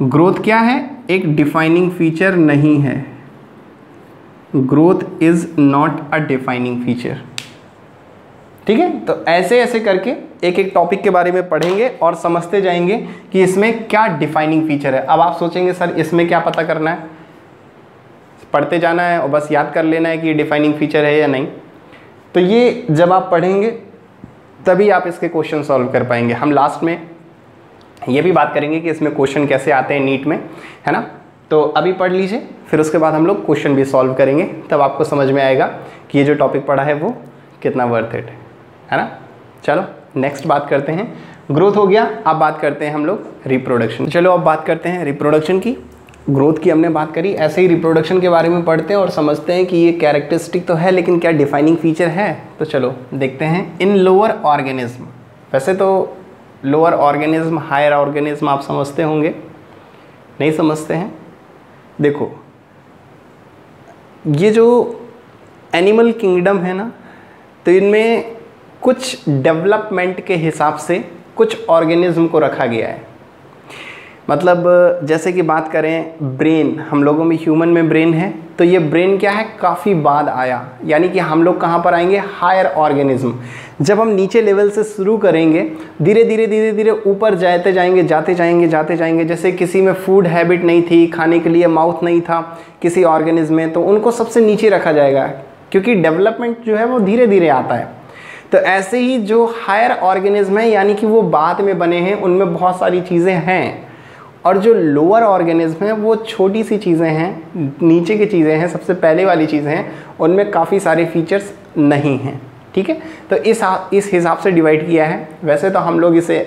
Growth क्या है, एक डिफाइनिंग फीचर नहीं है। Growth is not a defining feature. ठीक है, तो ऐसे ऐसे करके एक एक टॉपिक के बारे में पढ़ेंगे और समझते जाएंगे कि इसमें क्या डिफाइनिंग फीचर है। अब आप सोचेंगे सर इसमें क्या पता करना है, पढ़ते जाना है और बस याद कर लेना है कि ये डिफाइनिंग फीचर है या नहीं। तो ये जब आप पढ़ेंगे तभी आप इसके क्वेश्चन सॉल्व कर पाएंगे। हम लास्ट में ये भी बात करेंगे कि इसमें क्वेश्चन कैसे आते हैं नीट में, है ना। तो अभी पढ़ लीजिए, फिर उसके बाद हम लोग क्वेश्चन भी सॉल्व करेंगे, तब आपको समझ में आएगा कि ये जो टॉपिक पढ़ा है वो कितना वर्थ इट है ना। चलो नेक्स्ट बात करते हैं, ग्रोथ हो गया, अब बात करते हैं हम लोग रिप्रोडक्शन। चलो अब बात करते हैं रिप्रोडक्शन की। ग्रोथ की हमने बात करी, ऐसे ही रिप्रोडक्शन के बारे में पढ़ते हैं और समझते हैं कि ये कैरेक्टरिस्टिक तो है लेकिन क्या डिफाइनिंग फीचर है। तो चलो देखते हैं। इन लोअर ऑर्गेनिज्म, वैसे तो लोअर ऑर्गेनिज्म हायर ऑर्गेनिज्म आप समझते होंगे, नहीं समझते हैं। देखो ये जो एनिमल किंगडम है ना, तो इनमें कुछ डेवलपमेंट के हिसाब से कुछ ऑर्गेनिज्म को रखा गया है। मतलब जैसे कि बात करें ब्रेन, हम लोगों में ह्यूमन में ब्रेन है, तो ये ब्रेन क्या है काफ़ी बाद आया, यानी कि हम लोग कहाँ पर आएंगे, हायर ऑर्गेनिज्म। जब हम नीचे लेवल से शुरू करेंगे, धीरे धीरे ऊपर जाते जाएंगे। जैसे किसी में फूड हैबिट नहीं थी, खाने के लिए माउथ नहीं था किसी ऑर्गेनिज्म में, तो उनको सबसे नीचे रखा जाएगा, क्योंकि डेवलपमेंट जो है वो धीरे धीरे आता है। तो ऐसे ही जो हायर ऑर्गेनिज्म है, यानी कि वो बाद में बने हैं, उनमें बहुत सारी चीज़ें हैं, और जो लोअर ऑर्गेनिज्म है वो छोटी सी चीज़ें हैं, नीचे की चीज़ें हैं, सबसे पहले वाली चीज़ें हैं, उनमें काफ़ी सारे फीचर्स नहीं हैं। ठीक है, तो इस हिसाब से डिवाइड किया है। वैसे तो हम लोग इसे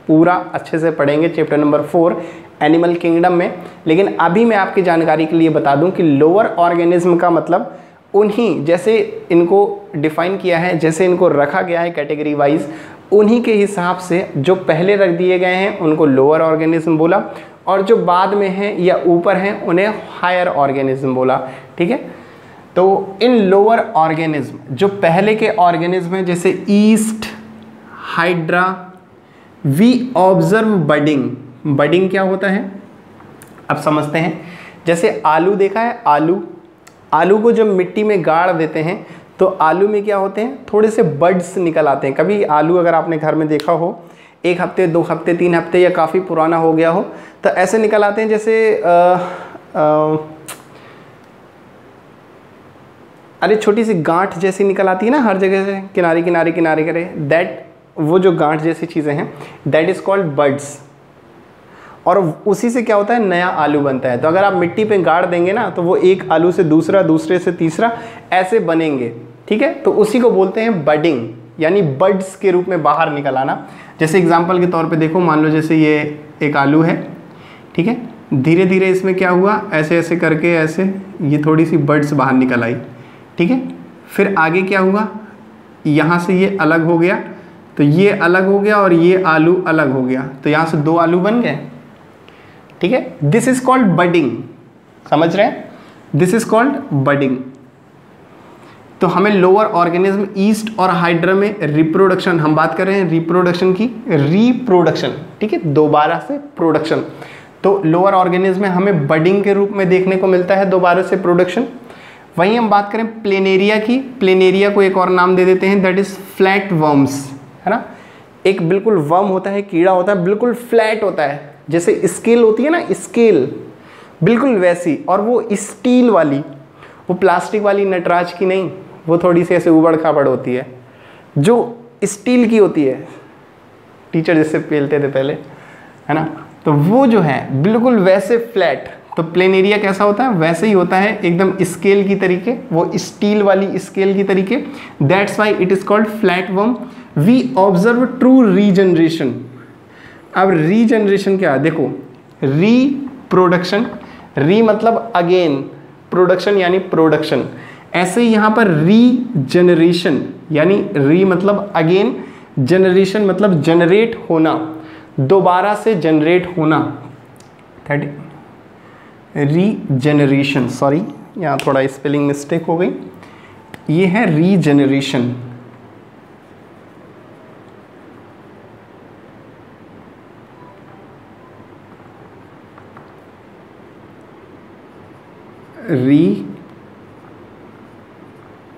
पूरा अच्छे से पढ़ेंगे चैप्टर नंबर 4 एनिमल किंगडम में, लेकिन अभी मैं आपकी जानकारी के लिए बता दूं कि लोअर ऑर्गेनिज्म का मतलब उन्हीं, जैसे इनको डिफाइन किया है, जैसे इनको रखा गया है कैटेगरी वाइज, उन्हीं के हिसाब से जो पहले रख दिए गए हैं उनको लोअर ऑर्गेनिज्म बोला, और जो बाद में हैं या ऊपर हैं उन्हें हायर ऑर्गेनिज्म बोला। ठीक है, तो इन लोअर ऑर्गेनिज्म जो पहले के ऑर्गेनिज्म हैं, जैसे yeast, hydra, we observe budding. Budding क्या होता है अब समझते हैं। जैसे आलू देखा है, आलू को जब मिट्टी में गाड़ देते हैं तो आलू में क्या होते हैं, थोड़े से बड्स निकल आते हैं। कभी आलू अगर आपने घर में देखा हो, 1 हफ्ते 2 हफ्ते 3 हफ्ते या काफ़ी पुराना हो गया हो, तो ऐसे निकल आते हैं, जैसे अरे छोटी सी गांठ जैसी निकल आती है ना हर जगह से, किनारे करे, दैट वो जो गांठ जैसी चीज़ें हैं, दैट इज़ कॉल्ड बड्स। और उसी से क्या होता है, नया आलू बनता है। तो अगर आप मिट्टी पे गाड़ देंगे ना तो वो एक आलू से दूसरा, दूसरे से तीसरा ऐसे बनेंगे, ठीक है। तो उसी को बोलते हैं बडिंग, यानी बड्स के रूप में बाहर निकल आना। जैसे एग्जाम्पल के तौर पे देखो, मान लो जैसे ये एक आलू है, ठीक है, धीरे धीरे इसमें क्या हुआ, ऐसे ऐसे करके ऐसे ये थोड़ी सी बड्स बाहर निकल आई, ठीक है। फिर आगे क्या हुआ, यहाँ से ये अलग हो गया, तो ये अलग हो गया और ये आलू अलग हो गया, तो यहाँ से 2 आलू बन गए, ठीक है। दिस इज कॉल्ड बडिंग, समझ रहे हैं, दिस इज कॉल्ड बडिंग। तो हमें लोअर ऑर्गेनिज्म ईस्ट और हाइड्रा में रिप्रोडक्शन, हम बात कर रहे हैं रिप्रोडक्शन की, रिप्रोडक्शन, ठीक है, दोबारा से प्रोडक्शन। तो लोअर ऑर्गेनिज्म में हमें बडिंग के रूप में देखने को मिलता है दोबारा से प्रोडक्शन। वहीं हम बात करें प्लेनेरिया की, प्लेनेरिया को एक और नाम दे देते हैं, दैट इज फ्लैट वर्म्स, है ना। एक बिल्कुल वर्म होता है, कीड़ा होता है, बिल्कुल फ्लैट होता है, जैसे स्केल होती है ना, स्केल बिल्कुल वैसी, और वो स्टील वाली, वो प्लास्टिक वाली नटराज की नहीं, वो थोड़ी सी ऐसे उबड़ खाबड़ होती है, जो स्टील की होती है, टीचर जिससे पेलते थे पहले, है ना। तो वो जो है बिल्कुल वैसे फ्लैट, तो प्लेनेरिया कैसा होता है, वैसे ही होता है, एकदम स्केल की तरीके, वो स्टील वाली स्केल की तरीके। That's why it is called flatworm. We observe true regeneration. अब रीजनरेशन क्या है, देखो, रीप्रोडक्शन, री मतलब अगेन, प्रोडक्शन यानी प्रोडक्शन, ऐसे ही यहाँ पर रीजनरेशन, यानी री मतलब अगेन, जनरेशन मतलब जनरेट होना, दोबारा से जनरेट होना, रीजनरेशन, सॉरी यहाँ थोड़ा स्पेलिंग मिस्टेक हो गई, ये है रीजनरेशन।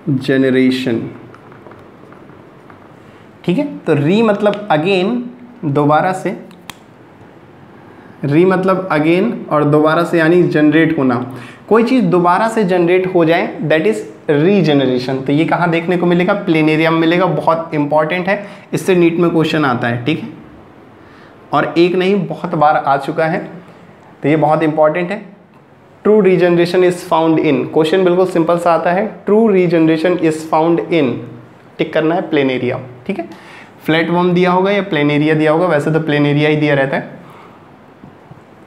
रीजनरेशन, ठीक है। तो री मतलब अगेन, दोबारा से, री मतलब अगेन और दोबारा से यानी जनरेट होना, कोई चीज़ दोबारा से जनरेट हो जाए, दैट इज रीजनरेशन। तो ये कहाँ देखने को मिलेगा, प्लेनेरिया में मिलेगा, बहुत इंपॉर्टेंट है, इससे नीट में क्वेश्चन आता है, ठीक है, और एक नहीं बहुत बार आ चुका है, तो ये बहुत इंपॉर्टेंट है। True regeneration is found in, question बिल्कुल सिंपल सा आता है, true regeneration is found in, tick करना है प्लेनेरिया, ठीक है। फ्लैट वर्म दिया होगा या प्लेनेरिया दिया होगा, वैसे तो प्लेनेरिया ही दिया रहता है,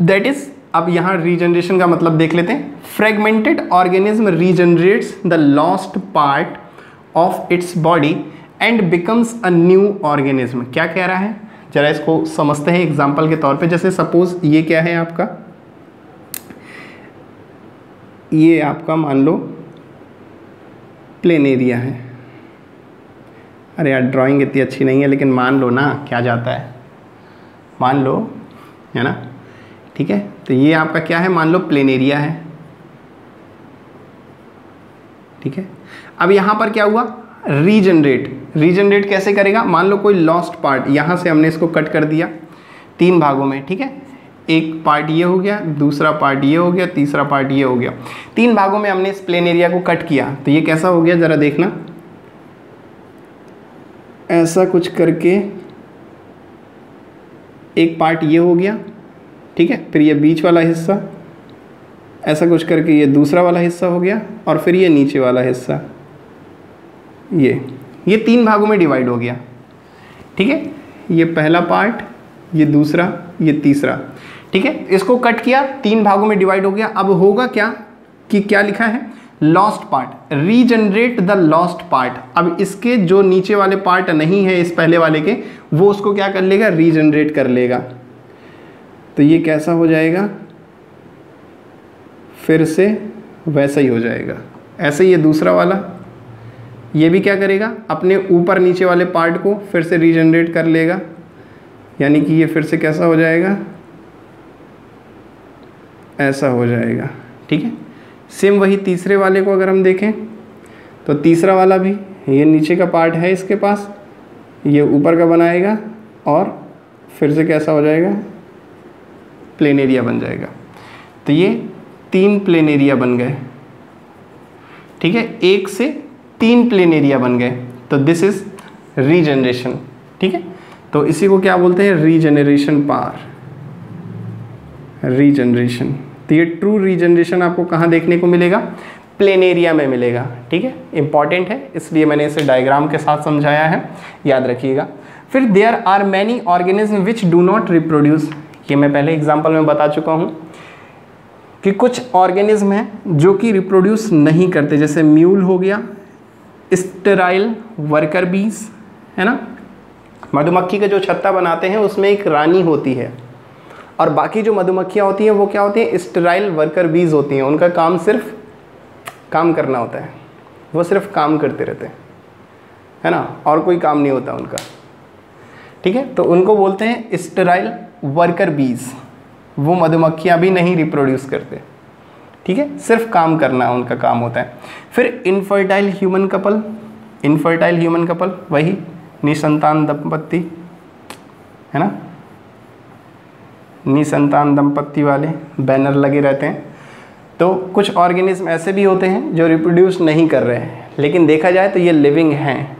दैट इज। अब यहाँ रीजनरेशन का मतलब देख लेते हैं। Fragmented organism regenerates the lost part of its body and becomes a new organism. क्या कह रहा है, जरा इसको समझते हैं एग्जाम्पल के तौर पे। जैसे सपोज ये क्या है आपका, ये आपका मान लो प्लेनेरिया है, अरे यार ड्राइंग इतनी अच्छी नहीं है, लेकिन मान लो ना, क्या जाता है, मान लो, है ना, ठीक है। तो ये आपका क्या है, मान लो प्लेनेरिया है, ठीक है। अब यहाँ पर क्या हुआ, रीजनरेट, रीजनरेट कैसे करेगा, मान लो कोई लॉस्ट पार्ट, यहाँ से हमने इसको कट कर दिया 3 भागों में, ठीक है, एक पार्ट ये हो गया, दूसरा पार्ट ये हो गया, तीसरा पार्ट ये हो गया, 3 भागों में हमने इस प्लेनेरिया को कट किया, तो ये कैसा हो गया, जरा देखना, ऐसा कुछ करके एक पार्ट ये हो गया, ठीक है, फिर ये बीच वाला हिस्सा, ऐसा कुछ करके ये दूसरा वाला हिस्सा हो गया, और फिर ये नीचे वाला हिस्सा, ये 3 भागों में डिवाइड हो गया, ठीक है। ये पहला पार्ट, ये दूसरा, ये तीसरा, ठीक है। इसको कट किया, 3 भागों में डिवाइड हो गया। अब होगा क्या कि क्या लिखा है, lost part, regenerate the lost part. अब इसके जो नीचे वाले पार्ट नहीं है इस पहले वाले के, वो उसको क्या कर लेगा, रीजनरेट कर लेगा। तो ये कैसा हो जाएगा, फिर से वैसा ही हो जाएगा। ऐसे ये दूसरा वाला, ये भी क्या करेगा, अपने ऊपर नीचे वाले पार्ट को फिर से रीजनरेट कर लेगा, यानी कि ये फिर से कैसा हो जाएगा, ऐसा हो जाएगा, ठीक है। सेम वही तीसरे वाले को अगर हम देखें तो तीसरा वाला भी, ये नीचे का पार्ट है इसके पास, ये ऊपर का बनाएगा और फिर से कैसा हो जाएगा, प्लेनेरिया बन जाएगा। तो ये 3 प्लेनेरिया बन गए, ठीक है, 1 से 3 प्लेनेरिया बन गए। तो दिस इज रीजनरेशन, ठीक है। तो इसी को क्या बोलते हैं, रीजनरेशन पावर, रीजनरेशन। तो ये ट्रू रीजनरेशन आपको कहाँ देखने को मिलेगा? प्लेनेरिया में मिलेगा। ठीक है, इंपॉर्टेंट है इसलिए मैंने इसे डायग्राम के साथ समझाया है, याद रखिएगा। फिर there are many organism which do not reproduce, ये मैं पहले एग्जाम्पल में बता चुका हूँ कि कुछ ऑर्गेनिज्म हैं जो कि रिप्रोड्यूस नहीं करते, जैसे म्यूल हो गया, स्टेराइल वर्कर बीज, है ना। मधुमक्खी का जो छत्ता बनाते हैं उसमें एक रानी होती है और बाकी जो मधुमक्खियाँ होती हैं वो क्या होती हैं? स्टेराइल वर्कर बीज होती हैं। उनका काम सिर्फ काम करना होता है, वो सिर्फ काम करते रहते हैं, है ना, और कोई काम नहीं होता उनका। ठीक है, तो उनको बोलते हैं स्टेराइल वर्कर बीज। वो मधुमक्खियाँ भी नहीं रिप्रोड्यूस करते। ठीक है, सिर्फ काम करना उनका काम होता है। फिर infertile human couple, infertile human couple वही निसंतान दंपत्ति, है ना, निसंतान दंपत्ति वाले बैनर लगे रहते हैं। तो कुछ ऑर्गेनिज्म ऐसे भी होते हैं जो रिप्रोड्यूस नहीं कर रहे हैं, लेकिन देखा जाए तो ये लिविंग हैं,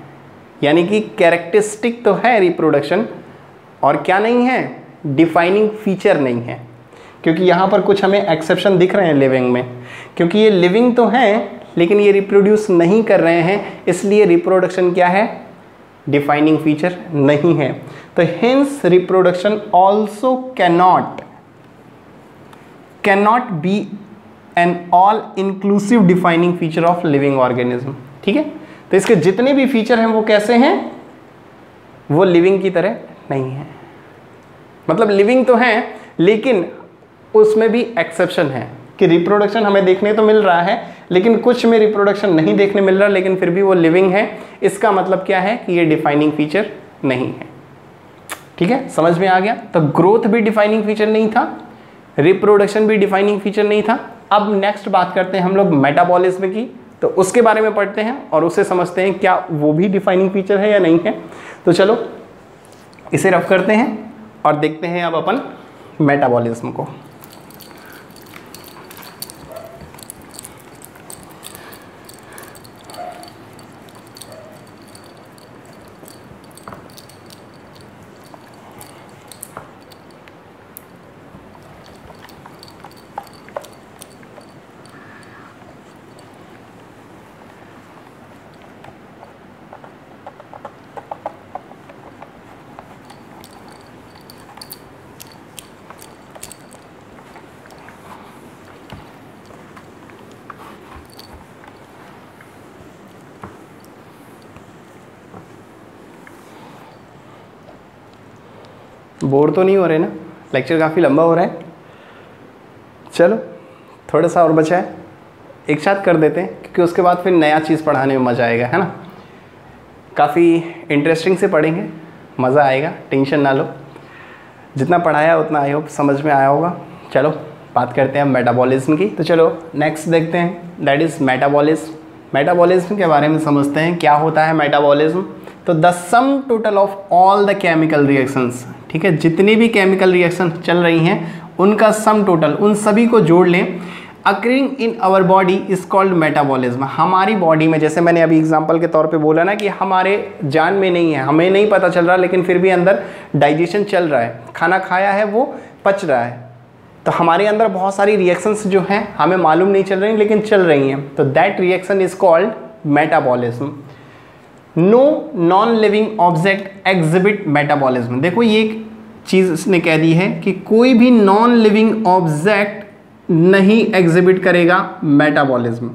यानी कि कैरेक्टरिस्टिक तो है रिप्रोडक्शन, और क्या नहीं है? डिफाइनिंग फीचर नहीं है। क्योंकि यहाँ पर कुछ हमें एक्सेप्शन दिख रहे हैं लिविंग में, क्योंकि ये लिविंग तो हैं लेकिन ये रिप्रोड्यूस नहीं कर रहे हैं, इसलिए रिप्रोडक्शन क्या है? डिफाइनिंग फीचर नहीं है। तो hence reproduction also cannot be an all inclusive defining feature of living organism. ठीक है, तो इसके जितने भी फीचर हैं वो कैसे हैं? वो लिविंग की तरह नहीं है। मतलब लिविंग तो हैं लेकिन उसमें भी एक्सेप्शन है कि रिप्रोडक्शन हमें देखने तो मिल रहा है लेकिन कुछ में रिप्रोडक्शन नहीं देखने मिल रहा, लेकिन फिर भी वो लिविंग है। इसका मतलब क्या है? कि ये डिफाइनिंग फीचर नहीं है। ठीक है, समझ में आ गया? तो ग्रोथ भी डिफाइनिंग फीचर नहीं था, रिप्रोडक्शन भी डिफाइनिंग फीचर नहीं था। अब नेक्स्ट बात करते हैं हम लोग मेटाबॉलिज्म की, तो उसके बारे में पढ़ते हैं और उसे समझते हैं क्या वो भी डिफाइनिंग फीचर है या नहीं है। तो चलो इसे रफ करते हैं और देखते हैं अब अपन मेटाबॉलिज्म को। बोर तो नहीं हो रहे ना? लेक्चर काफ़ी लंबा हो रहा है। चलो थोड़ा सा और बचा है, एक साथ कर देते हैं क्योंकि उसके बाद फिर नया चीज़ पढ़ाने में मज़ा आएगा, है ना। काफ़ी इंटरेस्टिंग से पढ़ेंगे, मज़ा आएगा, टेंशन ना लो। जितना पढ़ाया उतना आई होप समझ में आया होगा। चलो बात करते हैं मेटाबॉलिज्म की। तो चलो नेक्स्ट देखते हैं, दैट इज़ मेटाबॉलिज्म। मेटाबॉलिज्म के बारे में समझते हैं क्या होता है मेटाबॉलिज्म। तो the some total of all the chemical reactions, ठीक है, जितनी भी केमिकल रिएक्शन चल रही हैं उनका सम टोटल, उन सभी को जोड़ लें, occurring in our body is called metabolism. हमारी बॉडी में, जैसे मैंने अभी एग्जांपल के तौर पे बोला ना कि हमारे जान में नहीं है, हमें नहीं पता चल रहा, लेकिन फिर भी अंदर डाइजेशन चल रहा है, खाना खाया है वो पच रहा है, तो हमारे अंदर बहुत सारी रिएक्शंस जो हैं हमें मालूम नहीं चल रही लेकिन चल रही हैं, तो that reaction is called metabolism. No non living object exhibit metabolism. देखो ये एक चीज़ इसने कह दी है कि कोई भी नॉन लिविंग ऑब्जेक्ट नहीं एग्जिबिट करेगा मेटाबॉलिज्म।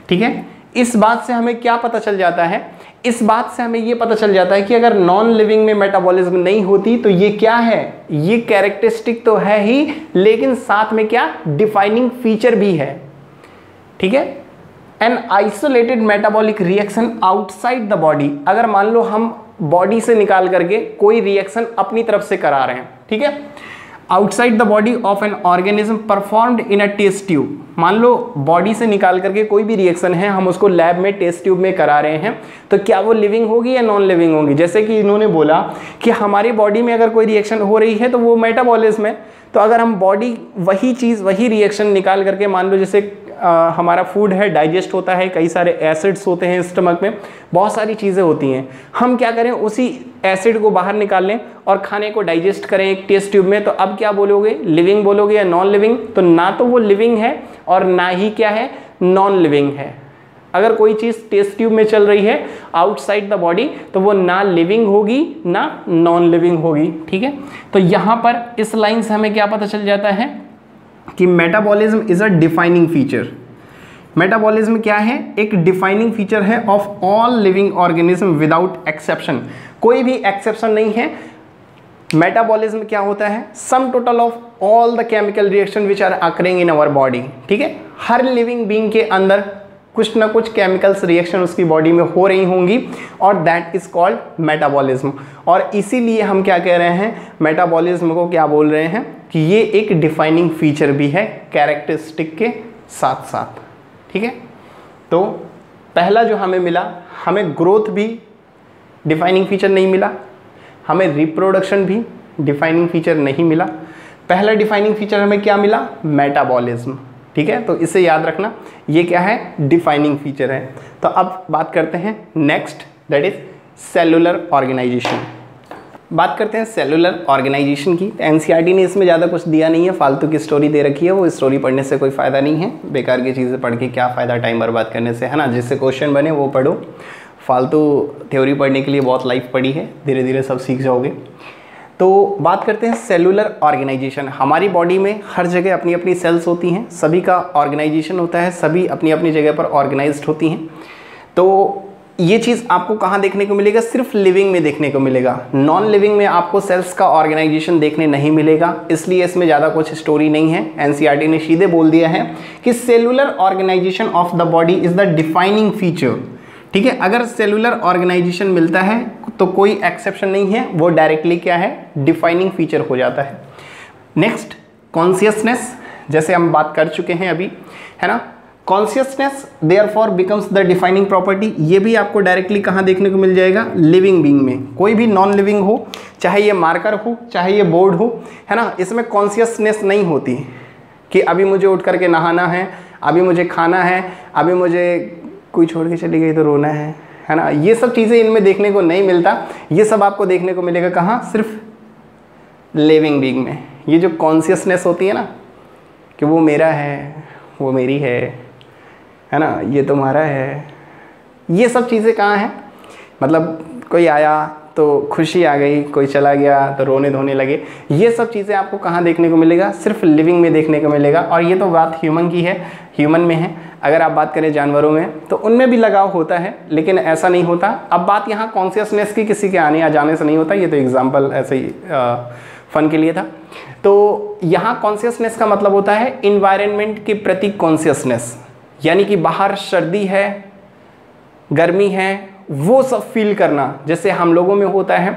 ठीक है, इस बात से हमें क्या पता चल जाता है? इस बात से हमें ये पता चल जाता है कि अगर नॉन लिविंग में मेटाबॉलिज्म नहीं होती तो ये क्या है? ये कैरेक्टरिस्टिक तो है ही, लेकिन साथ में क्या डिफाइनिंग फीचर भी है। ठीक है, an isolated metabolic reaction outside the body. अगर मान लो हम बॉडी से निकाल करके कोई रिएक्शन अपनी तरफ से करा रहे हैं, ठीक है, outside the body of an organism performed in a test tube. मान लो बॉडी से निकाल करके कोई भी रिएक्शन है, हम उसको लैब में टेस्ट ट्यूब में करा रहे हैं, तो क्या वो लिविंग होगी या नॉन लिविंग होगी? जैसे कि इन्होंने बोला कि हमारी बॉडी में अगर कोई रिएक्शन हो रही है तो वो मेटाबॉलिज्म है। तो अगर हम बॉडी वही चीज़ वही रिएक्शन निकाल करके, मान लो जैसे हमारा फूड है डाइजेस्ट होता है, कई सारे एसिड्स होते हैं स्टमक में, बहुत सारी चीज़ें होती हैं। हम क्या करें, उसी एसिड को बाहर निकाल लें और खाने को डाइजेस्ट करें एक टेस्ट ट्यूब में, तो अब क्या बोलोगे, लिविंग बोलोगे या नॉन लिविंग? तो ना तो वो लिविंग है और ना ही क्या है, नॉन लिविंग है। अगर कोई चीज़ टेस्ट ट्यूब में चल रही है आउटसाइड द बॉडी तो वो ना लिविंग होगी ना नॉन लिविंग होगी। ठीक है, तो यहाँ पर इस लाइन से हमें क्या पता चल जाता है कि metabolism is a defining feature. Metabolism क्या है, एक डिफाइनिंग फीचर है of all living organism without exception, कोई भी एक्सेप्शन नहीं है। मेटाबॉलिज्म क्या होता है, sum total of all the chemical reaction which are occurring in our body. ठीक है, हर लिविंग बीइंग के अंदर कुछ ना कुछ केमिकल्स रिएक्शन उसकी बॉडी में हो रही होंगी और दैट इज कॉल्ड मेटाबॉलिज्म। और इसीलिए हम क्या कह रहे हैं, मेटाबॉलिज्म को क्या बोल रहे हैं कि ये एक डिफाइनिंग फीचर भी है कैरेक्टरिस्टिक के साथ साथ। ठीक है, तो पहला जो हमें मिला, हमें ग्रोथ भी डिफाइनिंग फीचर नहीं मिला, हमें रिप्रोडक्शन भी डिफाइनिंग फीचर नहीं मिला। पहला डिफाइनिंग फीचर हमें क्या मिला, मेटाबॉलिज्म। ठीक है, तो इसे याद रखना, ये क्या है, डिफाइनिंग फीचर है। तो अब बात करते हैं next, that is cellular organisation. बात करते हैं सेलुलर ऑर्गेनाइजेशन की। एनसीईआरटी ने इसमें ज़्यादा कुछ दिया नहीं है, फालतू की स्टोरी दे रखी है, वो स्टोरी पढ़ने से कोई फ़ायदा नहीं है, बेकार की चीज़ें पढ़ के क्या फ़ायदा टाइम बर्बाद करने से, है ना। जिससे क्वेश्चन बने वो पढ़ो, फालतू थ्योरी पढ़ने के लिए बहुत लाइफ पड़ी है, धीरे धीरे सब सीख जाओगे। तो बात करते हैं सेलुलर ऑर्गेनाइजेशन। हमारी बॉडी में हर जगह अपनी अपनी सेल्स होती हैं, सभी का ऑर्गेनाइजेशन होता है, सभी अपनी अपनी जगह पर ऑर्गेनाइज्ड होती हैं। तो ये चीज़ आपको कहाँ देखने को मिलेगा, सिर्फ लिविंग में देखने को मिलेगा। नॉन लिविंग में आपको सेल्स का ऑर्गेनाइजेशन देखने नहीं मिलेगा, इसलिए इसमें ज़्यादा कुछ स्टोरी नहीं है। एनसीईआरटी ने सीधे बोल दिया है कि cellular organisation of the body is the defining feature. ठीक है, अगर सेलुलर ऑर्गेनाइजेशन मिलता है तो कोई एक्सेप्शन नहीं है, वो डायरेक्टली क्या है, डिफाइनिंग फीचर हो जाता है। नेक्स्ट, कॉन्शियसनेस, जैसे हम बात कर चुके हैं अभी, है ना। Consciousness therefore becomes the defining property. ये भी आपको डायरेक्टली कहाँ देखने को मिल जाएगा, लिविंग बीइंग में। कोई भी नॉन लिविंग हो, चाहे ये मार्कर हो चाहे ये बोर्ड हो, है ना, इसमें कॉन्शियसनेस नहीं होती कि अभी मुझे उठ करके नहाना है, अभी मुझे खाना है, अभी मुझे कोई छोड़ के चली गई तो रोना है ना। ये सब चीज़ें इनमें देखने को नहीं मिलता। ये सब आपको देखने को मिलेगा कहाँ, सिर्फ लिविंग बीइंग में। ये जो कॉन्शियसनेस होती है ना, कि वो मेरा है, वो मेरी है ना, ये तुम्हारा है, ये सब चीज़ें कहाँ हैं, मतलब कोई आया तो खुशी आ गई, कोई चला गया तो रोने धोने लगे, ये सब चीज़ें आपको कहाँ देखने को मिलेगा, सिर्फ लिविंग में देखने को मिलेगा। और ये तो बात ह्यूमन की है, ह्यूमन में है। अगर आप बात करें जानवरों में तो उनमें भी लगाव होता है, लेकिन ऐसा नहीं होता। अब बात यहाँ कॉन्शियसनेस की किसी के आने या जाने से नहीं होता, ये तो एग्जाम्पल ऐसे ही फन के लिए था। तो यहाँ कॉन्शियसनेस का मतलब होता है इन्वायरमेंट के प्रति कॉन्शियसनेस, यानी कि बाहर सर्दी है, गर्मी है, वो सब फील करना। जैसे हम लोगों में होता है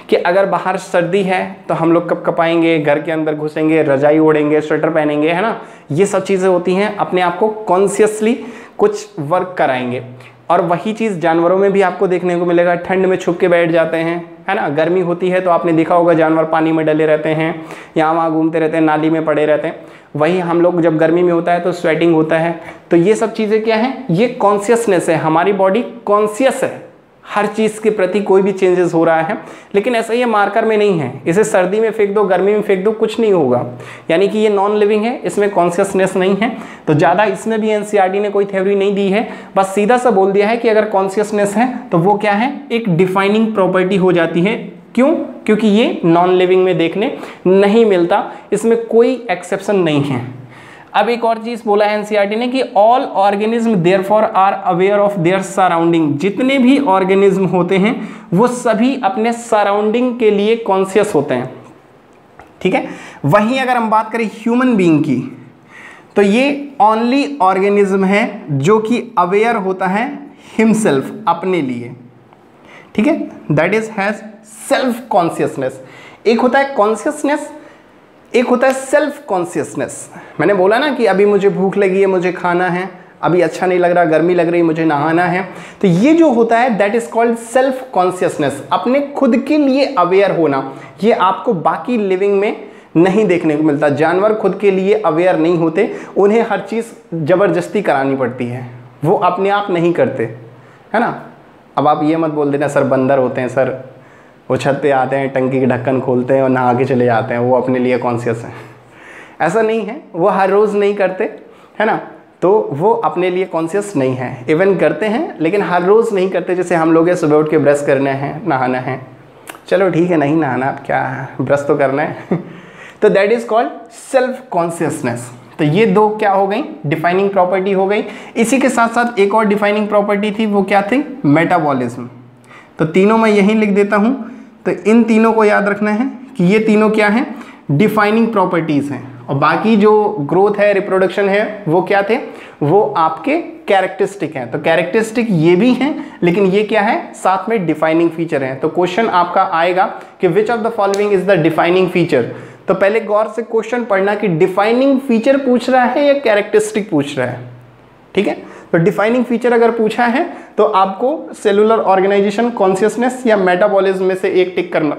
कि अगर बाहर सर्दी है तो हम लोग कब कपाएंगे, घर के अंदर घुसेंगे, रजाई ओढ़ेंगे, स्वेटर पहनेंगे, है ना। ये सब चीज़ें होती हैं, अपने आप को कॉन्शियसली कुछ वर्क कराएंगे। और वही चीज़ जानवरों में भी आपको देखने को मिलेगा, ठंड में छुप के बैठ जाते हैं, है ना। गर्मी होती है तो आपने देखा होगा जानवर पानी में डले रहते हैं, यहाँ वहाँ घूमते रहते हैं, नाली में पड़े रहते हैं। वही हम लोग जब गर्मी में होता है तो स्वेटिंग होता है। तो ये सब चीज़ें क्या हैं, ये कॉन्शियसनेस है, हमारी बॉडी कॉन्शियस है, हर चीज़ के प्रति कोई भी चेंजेस हो रहा है। लेकिन ऐसा ये मार्कर में नहीं है, इसे सर्दी में फेंक दो, गर्मी में फेंक दो, कुछ नहीं होगा। यानी कि ये नॉन लिविंग है, इसमें कॉन्शियसनेस नहीं है। तो ज़्यादा इसमें भी एनसीईआरटी ने कोई थ्योरी नहीं दी है, बस सीधा सा बोल दिया है कि अगर कॉन्शियसनेस है तो वो क्या है, एक डिफाइनिंग प्रॉपर्टी हो जाती है। क्यों? क्योंकि ये नॉन लिविंग में देखने नहीं मिलता, इसमें कोई एक्सेप्शन नहीं है। अब एक और चीज बोला है एनसीईआरटी ने कि all organism therefore are aware of their surrounding. जितने भी ऑर्गेनिज्म होते हैं वो सभी अपने सराउंडिंग के लिए कॉन्शियस होते हैं। ठीक है, वहीं अगर हम बात करें ह्यूमन बीइंग की तो ये ओनली ऑर्गेनिज्म है जो कि अवेयर होता है हिमसेल्फ, अपने लिए। ठीक है, that is has self consciousness. एक होता है कॉन्शियसनेस, एक होता है सेल्फ कॉन्शियसनेस। मैंने बोला ना कि अभी मुझे भूख लगी है, मुझे खाना है, अभी अच्छा नहीं लग रहा, गर्मी लग रही, मुझे नहाना है। तो ये जो होता है that is called self consciousness, अपने खुद के लिए अवेयर होना। ये आपको बाकी लिविंग में नहीं देखने को मिलता। जानवर खुद के लिए अवेयर नहीं होते, उन्हें हर चीज़ ज़बरदस्ती करानी पड़ती है, वो अपने आप नहीं करते, है ना। अब आप ये मत बोल देना सर बंदर होते हैं सर, वो छत पे आते हैं, टंकी के ढक्कन खोलते हैं और नहा के चले जाते हैं, वो अपने लिए कॉन्शियस हैं। ऐसा नहीं है, वो हर रोज़ नहीं करते, है ना, तो वो अपने लिए कॉन्शियस नहीं है। इवन करते हैं लेकिन हर रोज़ नहीं करते। जैसे हम लोग सुबह उठ के ब्रश करना है, नहाना है, चलो ठीक है नहीं नहाना, अब क्या है, ब्रश तो करना है तो that is called self consciousness. तो ये दो क्या हो गई, डिफाइनिंग प्रॉपर्टी हो गई। इसी के साथ साथ एक और डिफाइनिंग प्रॉपर्टी थी, वो क्या थी, मेटाबॉलिज्म। तो तीनों मैं यहीं लिख देता हूँ। तो इन तीनों को याद रखना है कि ये तीनों क्या हैं, डिफाइनिंग प्रॉपर्टीज़ हैं। और बाकी जो ग्रोथ है, रिप्रोडक्शन है, वो क्या थे, वो आपके कैरेक्टरिस्टिक हैं। तो कैरेक्टरिस्टिक ये भी हैं, लेकिन ये क्या है, साथ में डिफाइनिंग फीचर हैं। तो क्वेश्चन आपका आएगा कि which of the following is the defining feature. तो पहले गौर से क्वेश्चन पढ़ना कि डिफाइनिंग फीचर पूछ रहा है या कैरेक्टरिस्टिक पूछ रहा है, ठीक है। तो डिफाइनिंग फीचर अगर पूछा है तो आपको सेलुलर ऑर्गेनाइजेशन, कॉन्शियसनेस या मेटाबॉलिज्म में से एक टिक करना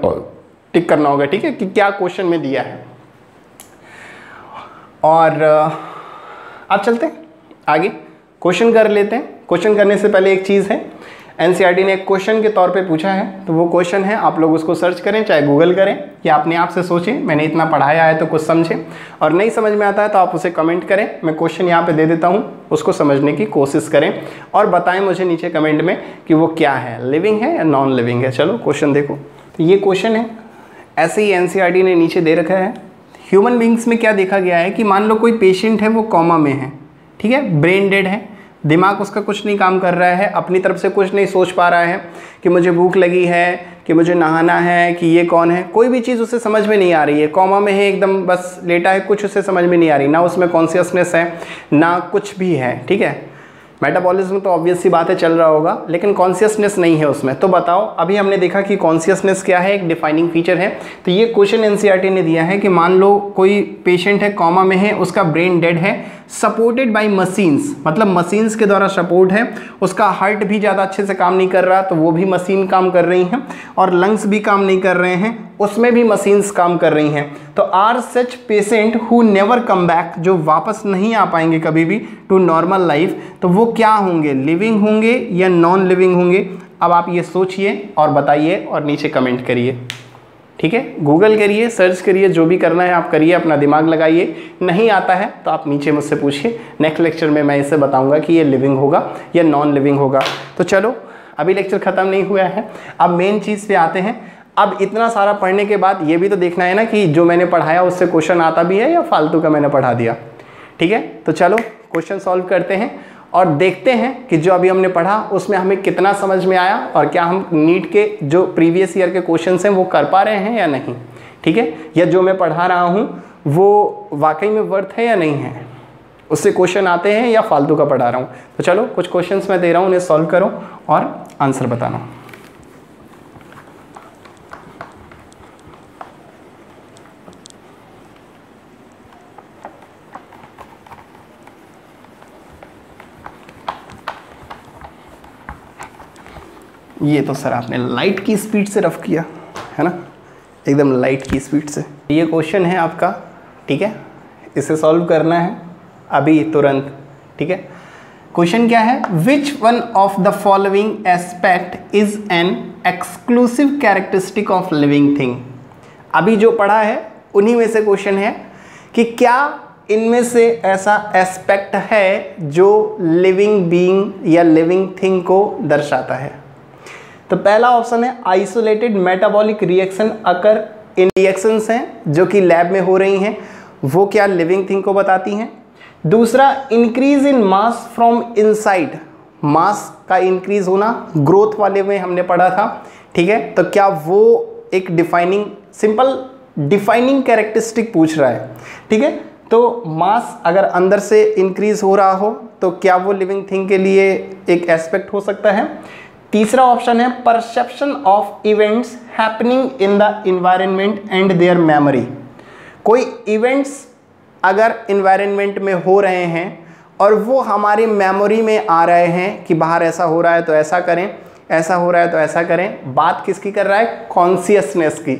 होगा, ठीक है, कि क्या क्वेश्चन में दिया है। और अब चलते हैं आगे, क्वेश्चन कर लेते हैं। क्वेश्चन करने से पहले एक चीज़ है, एनसीईआरटी ने एक क्वेश्चन के तौर पे पूछा है, तो वो क्वेश्चन है, आप लोग उसको सर्च करें, चाहे गूगल करें या अपने आप से सोचें। मैंने इतना पढ़ाया है तो कुछ समझें, और नहीं समझ में आता है तो आप उसे कमेंट करें। मैं क्वेश्चन यहाँ पे दे देता हूँ, उसको समझने की कोशिश करें और बताएं मुझे नीचे कमेंट में कि वो क्या है, लिविंग है या नॉन लिविंग है। चलो क्वेश्चन देखो। तो ये क्वेश्चन है, ऐसे ही एनसीईआरटी ने नीचे दे रखा है। ह्यूमन बींग्स में क्या देखा गया है कि मान लो कोई पेशेंट है, वो कोमा में है, ठीक है, ब्रेन डेड है, दिमाग उसका कुछ नहीं काम कर रहा है, अपनी तरफ से कुछ नहीं सोच पा रहा है कि मुझे भूख लगी है, कि मुझे नहाना है, कि ये कौन है, कोई भी चीज़ उसे समझ में नहीं आ रही है। कोमा में है, एकदम बस लेटा है, कुछ उसे समझ में नहीं आ रही, ना उसमें कॉन्शियसनेस है ना कुछ भी है, ठीक है। मेटाबॉलिज्म तो ऑब्वियस सी बात है चल रहा होगा, लेकिन कॉन्शियसनेस नहीं है उसमें। तो बताओ, अभी हमने देखा कि कॉन्शियसनेस क्या है, एक डिफाइनिंग फीचर है। तो ये क्वेश्चन एनसीईआरटी ने दिया है कि मान लो कोई पेशेंट है, कोमा में है, उसका ब्रेन डेड है, सपोर्टेड बाय मशीन्स, मतलब मशीन्स के द्वारा सपोर्ट है, उसका हार्ट भी ज़्यादा अच्छे से काम नहीं कर रहा, तो वो भी मशीन काम कर रही हैं, और लंग्स भी काम नहीं कर रहे हैं, उसमें भी मशीन्स काम कर रही हैं। तो are such patient who never come back, जो वापस नहीं आ पाएंगे कभी भी टू नॉर्मल लाइफ, तो वो क्या होंगे, लिविंग होंगे या नॉन लिविंग होंगे। अब आप ये सोचिए और बताइए और नीचे कमेंट करिए, ठीक है। गूगल करिए, सर्च करिए, जो भी करना है आप करिए, अपना दिमाग लगाइए। नहीं आता है तो आप नीचे मुझसे पूछिए, नेक्स्ट लेक्चर में मैं इसे बताऊंगा कि ये लिविंग होगा या नॉन लिविंग होगा। तो चलो, अभी लेक्चर ख़त्म नहीं हुआ है, अब मेन चीज़ पे आते हैं। अब इतना सारा पढ़ने के बाद ये भी तो देखना है ना कि जो मैंने पढ़ाया उससे क्वेश्चन आता भी है या फालतू का मैंने पढ़ा दिया, ठीक है। तो चलो क्वेश्चन सॉल्व करते हैं और देखते हैं कि जो अभी हमने पढ़ा उसमें हमें कितना समझ में आया, और क्या हम नीट के जो प्रीवियस ईयर के क्वेश्चंस हैं वो कर पा रहे हैं या नहीं, ठीक है, या जो मैं पढ़ा रहा हूँ वो वाकई में वर्थ है या नहीं है, उससे क्वेश्चन आते हैं या फालतू का पढ़ा रहा हूँ। तो चलो कुछ क्वेश्चंस मैं दे रहा हूँ, उन्हें सॉल्व करो और आंसर बताना। ये तो सर आपने लाइट की स्पीड से रफ किया है ना, एकदम लाइट की स्पीड से। ये क्वेश्चन है आपका, ठीक है, इसे सॉल्व करना है अभी तुरंत, ठीक है। क्वेश्चन क्या है, which one of the following aspect is an exclusive characteristic of living thing. अभी जो पढ़ा है उन्हीं में से क्वेश्चन है कि क्या इनमें से ऐसा एस्पेक्ट है जो लिविंग बीइंग या लिविंग थिंग को दर्शाता है। तो पहला ऑप्शन है आइसोलेटेड मेटाबॉलिक रिएक्शन अकर इन रिएक्शंस हैं जो कि लैब में हो रही हैं, वो क्या लिविंग थिंग को बताती हैं। दूसरा, increase in mass from inside, mass का इंक्रीज होना ग्रोथ वाले में हमने पढ़ा था, ठीक है। तो क्या वो एक डिफाइनिंग, सिंपल डिफाइनिंग कैरेक्टरिस्टिक पूछ रहा है, ठीक है। तो मास अगर अंदर से इंक्रीज हो रहा हो तो क्या वो लिविंग थिंग के लिए एक एस्पेक्ट हो सकता है। तीसरा ऑप्शन है perception of events happening in the environment and there memory. कोई इवेंट्स अगर इन्वायरमेंट में हो रहे हैं और वो हमारी मेमोरी में आ रहे हैं कि बाहर ऐसा हो रहा है तो ऐसा करें, ऐसा हो रहा है तो ऐसा करें। बात किसकी कर रहा है? कॉन्शियसनेस की।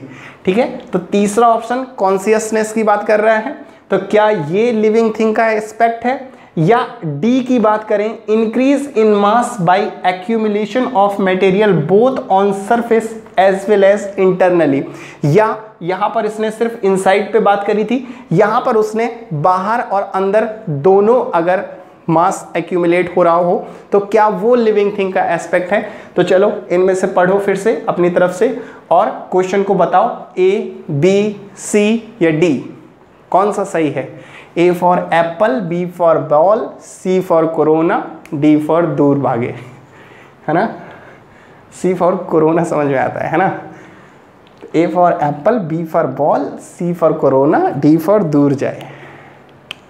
ठीक है, तो तीसरा ऑप्शन कॉन्शियसनेस की बात कर रहा है। तो क्या ये लिविंग थिंग का एस्पेक्ट है? या डी की बात करें, increase in mass by accumulation of material both on surface as well as internally. या यहां पर इसने सिर्फ इनसाइड पे बात करी थी, यहां पर उसने बाहर और अंदर दोनों अगर मास एक्यूमुलेट हो रहा हो तो क्या वो लिविंग थिंग का एस्पेक्ट है? तो चलो इनमें से पढ़ो फिर से अपनी तरफ से और क्वेश्चन को बताओ, ए, बी, सी या डी, कौन सा सही है? A for apple, B for ball, C for corona, D for दूर भागे, है ना? सी फॉर कोरोना समझ में आता है ना? A for apple, B for ball, C for corona, D for दूर जाए,